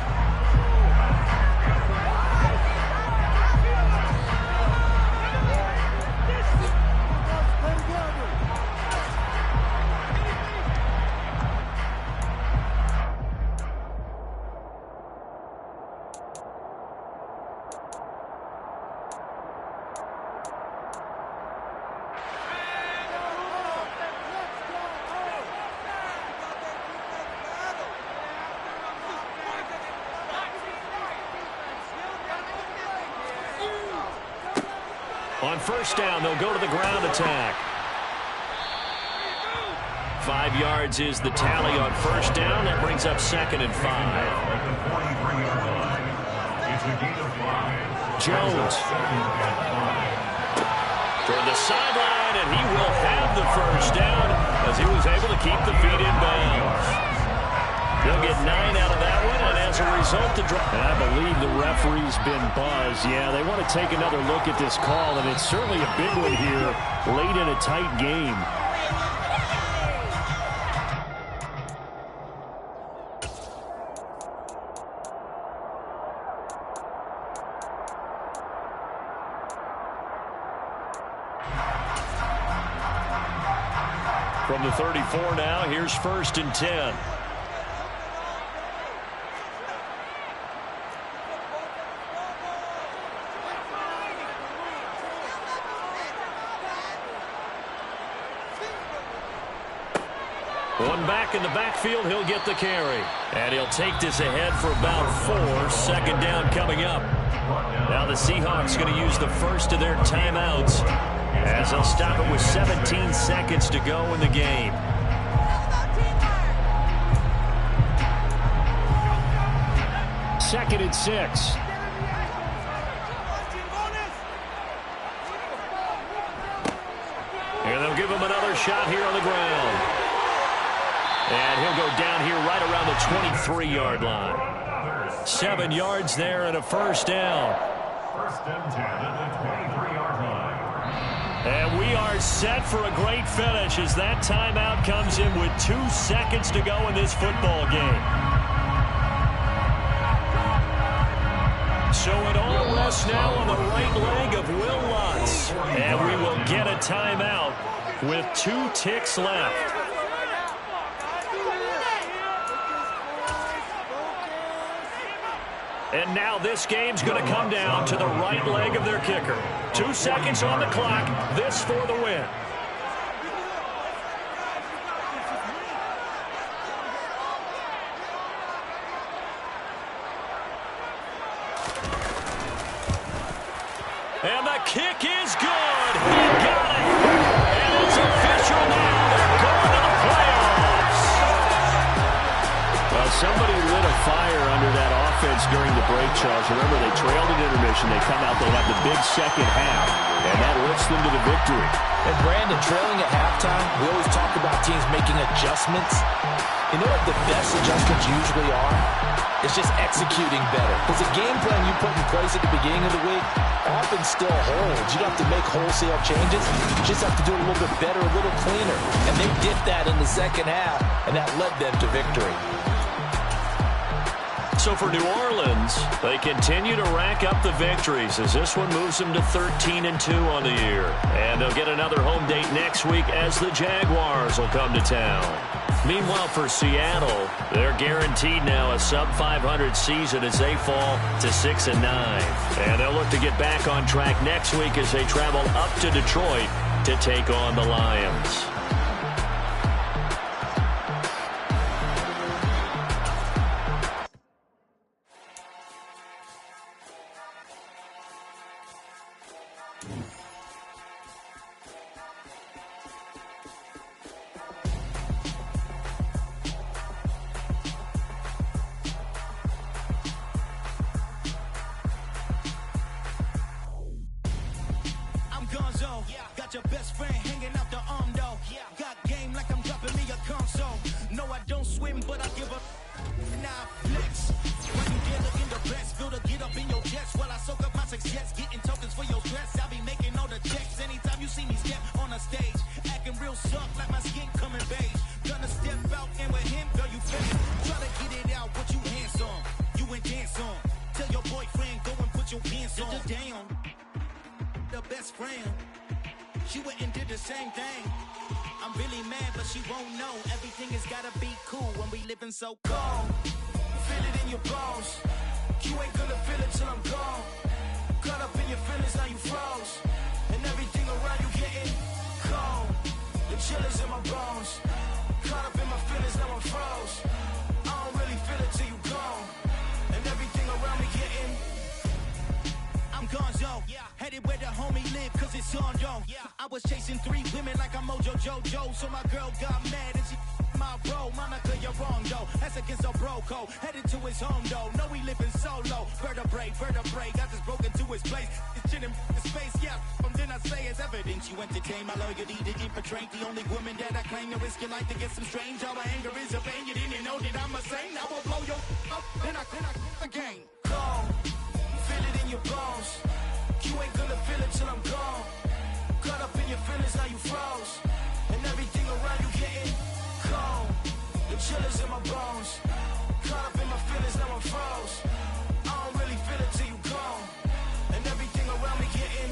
On first down, they'll go to the ground attack. 5 yards is the tally on first down. That brings up 2nd and 5. Jones. For the sideline, and he will have the first down as he was able to keep the feet in bounds. He'll get 9 out of that one, and as a result, the drive. And I believe the referee's been buzzed. Yeah, they want to take another look at this call, and it's certainly a big one here late in a tight game. From the 34 now, here's 1st and 10. One back in the backfield, he'll get the carry. And he'll take this ahead for about 4. 2nd down coming up. Now the Seahawks going to use the first of their timeouts as they'll stop it with 17 seconds to go in the game. Second and 6. And they'll give him another shot here on the ground. And he'll go down here right around the 23-yard line. 7 yards there and a 1st down. 1st and 10 at the 23-yard line. And we are set for a great finish as that timeout comes in with 2 seconds to go in this football game. So it all rests now on the right leg of Will Lutz. And we will get a timeout with 2 ticks left. And now this game's going to come down to the right leg of their kicker. 2 seconds on the clock. This for the win. And the kick is good. He got it. And it's official now. They're going to the playoffs. Well, somebody lit a fire under that offense during the break, Charles. Remember, they trailed at intermission. They come out, they have the big second half, and that lifts them to the victory. And Brandon, trailing at halftime, we always talk about teams making adjustments. You know what the best adjustments usually are? It's just executing better. Because the game plan you put in place at the beginning of the week often still holds. You don't have to make wholesale changes. You just have to do it a little bit better, a little cleaner. And they did that in the second half, and that led them to victory. So for New Orleans, they continue to rack up the victories as this one moves them to 13-2 on the year. And they'll get another home date next week as the Jaguars will come to town. Meanwhile, for Seattle, they're guaranteed now a sub-500 season as they fall to 6-9. And they'll look to get back on track next week as they travel up to Detroit to take on the Lions. Got your best friend hanging out the arm though. Got game like I'm dropping me a console. No, I don't swim, but I give up. Nah, flex. When you dealer in the best, feel to get up in your chest while I soak up my success. Getting tokens for your stress. I'll be making all the checks anytime you see me step on a stage. Acting real soft like my skin coming beige. Gonna step out and with him, girl, you fake. Try to get it out, what you hands on. You ain't dance on. Tell your boyfriend, go and put your pants on. Down. The best friend. She went and did the same thing. I'm really mad, but she won't know. Everything has gotta be cool when we living so cold. Feel it in your bones. You ain't gonna feel it till I'm gone. Caught up in your feelings, now you froze. And everything around you getting cold. The chill is in my bones. Caught up in my feelings, now I'm froze. I don't really feel it till you gone. And everything around me getting I'm gonzo, headed where the homie live, cause it's on, yo. I was chasing 3 women like I'm Mojo Jojo, so my girl got mad and she my bro. Monica, you're wrong, though. That's against a bro code. Headed to his home, though. No, we living solo. Vertebrae, got this broken to his place. It's chin in space, yeah. From then I say it's evidence. You entertain my loyalty to infiltrate. The only woman that I claim to risk your life to get some strange. All my anger is a pain. You didn't know that I'm a saint. I will blow your up, then I again. Cold. Feel it in your bones. You ain't gonna feel it till I'm gone. Caught up in your feelings, now you froze. And everything around you getting cold. The chill is in my bones. Caught up in my feelings, now I'm froze. I don't really feel it till you gone. And everything around me getting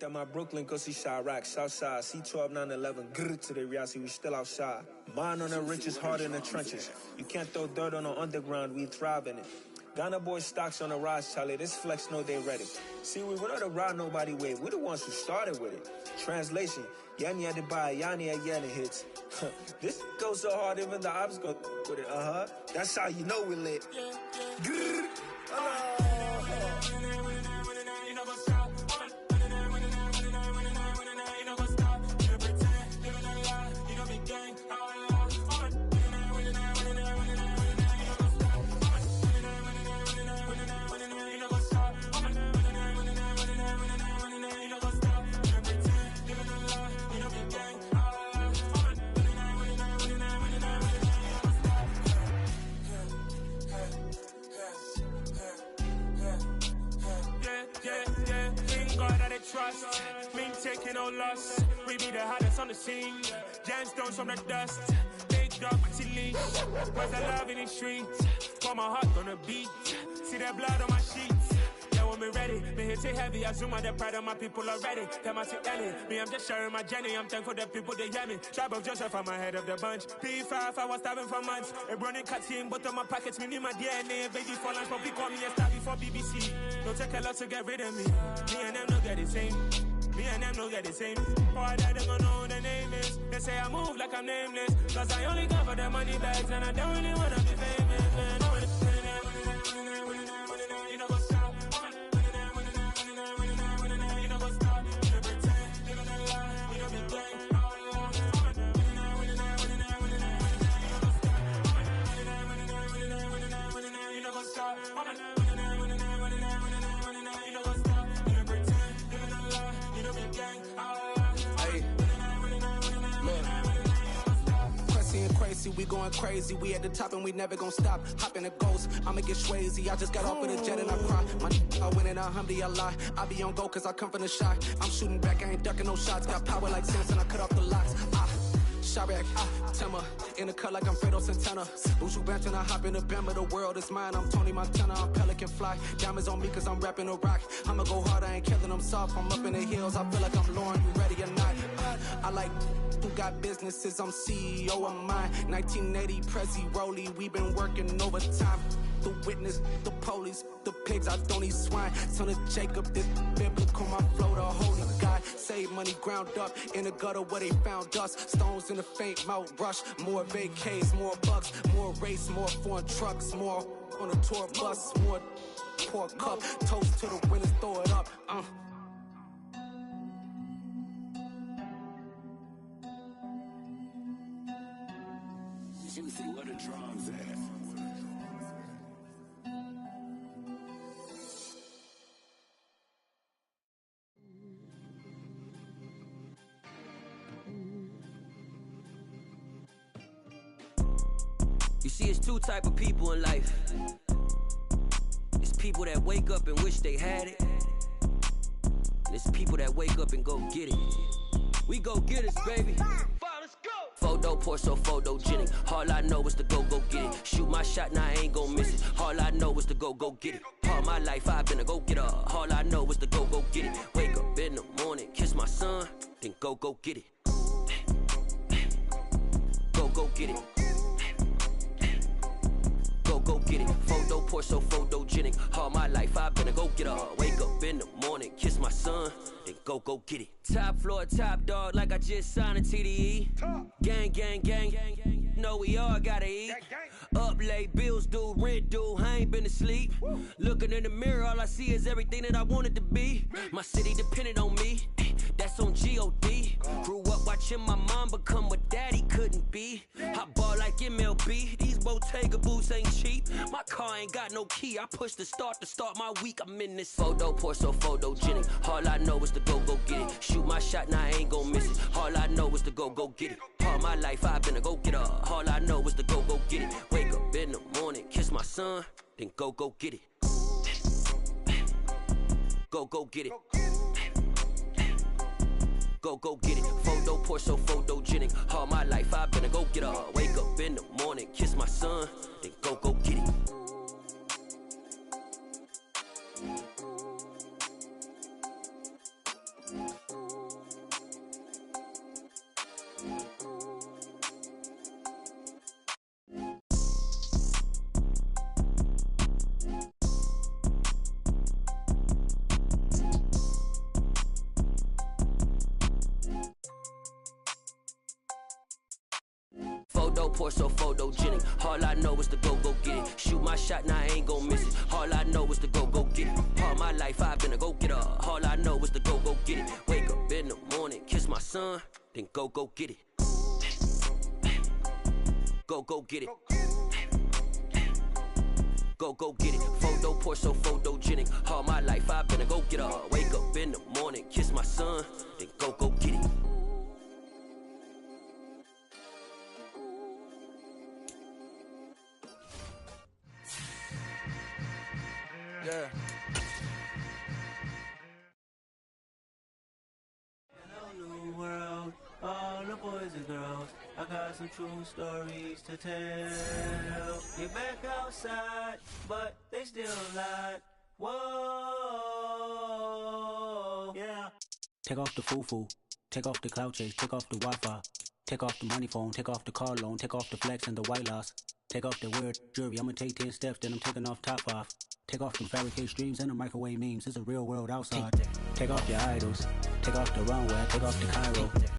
at my Brooklyn, cause he Chirac, Southside, C12, 911, grrr to the Riasi, we still outside. Mine on the riches, hard in the trenches. You can't throw dirt on the underground, we thrive in it. Ghana boy stocks on the rise, Charlie, this flex know they ready. See, we were not to ride nobody with, we the ones who started with it. Translation, Yanni had to buy, Yanni at Yanni hits. This goes so hard, even the ops go with it, That's how you know we lit. Grrr. Trust, mean taking no loss. We be the hottest on the scene. Gemstones from the dust. Big dog, pretty leash. Where's the love in the streets? Got my heart on the beat. See that blood on my sheets. Yeah, when we ready, me hit it heavy. I zoom out the pride of my people already. Them I see Ellie. Me, I'm just sharing my journey. I'm thankful the people they hear me. Tribe of Joseph, I'm ahead of the bunch. P5, I was starving for months. A running cuts in, but on my pockets, me need my DNA. Baby for lunch, but we call me a star before BBC. Don't take a lot to get rid of me. Me and them don't get the same. Me and them don't get the same. Boy, that they don't know who the name is. They say I move like I'm nameless. Cause I only come for the money bags and I don't really wanna be famous, man. You know what's up? You know what's up? You pretend, living a lie. You know be gang. You know what's up? We going crazy, we at the top and we never gonna stop. Hop in a ghost, I'ma get swayzy. I just got off of the jet and I cry. My I win in a Humvee, I lie. I be on go cause I come from the shot. I'm shooting back, I ain't ducking no shots. Got power like Samson, I cut off the locks. Chirac, Timmer, in the cut like I'm Fredo Santana. Buju Banton, I hop in the Bama, the world is mine. I'm Tony Montana, I'm Pelican Fly. Diamonds on me cause I'm rapping a rock. I'ma go hard, I ain't killing them soft. I'm up in the hills, I feel like I'm Lauren, you ready or not? I like who got businesses, I'm CEO of mine. 1980, Prezi Rolly, we been working overtime. The witness, the police, the pigs, I don't eat swine. Son of Jacob, this biblical, my flow, the holy God. Save money ground up in the gutter where they found us. Stones in the faint Mount Rush. More vacays, more bucks, more race, more foreign trucks, more on a tour bus, more pour cup. Toast to the winners, throw it up. Juicy, what a drums at. You see, it's two type of people in life. It's people that wake up and wish they had it. And it's people that wake up and go get it. We go get it, baby. Let's go. Photo pour so photogenic. All I know is to go get it. Shoot my shot, now I ain't gon' miss it. All I know is to go get it. All my life I've been a go getter. All I know is to go get it. Wake up in the morning, kiss my son, then go get it. Go get it. Go get it. Photo pour so photogenic. All my life I've been a go getter. Wake up in the morning, kiss my son, then go get it. Top floor, top dog, like I just signed a TDE. Gang, gang, gang, gang. Know we all gotta eat. Up late, bills due, rent due. I ain't been asleep. Looking in the mirror, all I see is everything that I wanted to be. My city depended on me. That's on G.O.D. Grew up watching my mom become what daddy couldn't be. I ball like MLB. These Bottega boots ain't cheap. My car ain't got no key. I push the start to start my week. I'm in this photo pour so photogenic. All I know is to go get it. Shoot my shot, now I ain't gon' miss it. All I know is to go get it. All my life I've been a go getter. All I know is to go get it. Wake up in the morning, kiss my son, then go get it. Go get it. Go get it. Photo pour so photogenic. All my life I've been a go getter. Wake up in the morning, kiss my son, then go get it. Photo, Porsche, so photogenic. All I know is to go get it. Shoot my shot, now I ain't gon' miss it. All I know is to go get it. All my life I've been a go-getter. All I know is to go get it. Wake up in the morning, kiss my son, then go get it. Go get it. Go get it. Photo, Porsche, so photogenic. All my life I've been a go-getter. Wake up in the morning, kiss my son, then go get it. Yeah. Hello, new world, all the boys and girls. I got some true stories to tell. You're back outside, but they still lied. Whoa, yeah. Take off the foo-foo, take off the cloud chase, take off the Wi-Fi, take off the money phone, take off the car loan, take off the flex and the white loss, take off the weird jewelry. I'ma take 10 steps, then I'm taking off top 5. Take off them fabricate streams and the microwave memes. It's a real world outside. Take off your idols, take off the runway, take off the Cairo.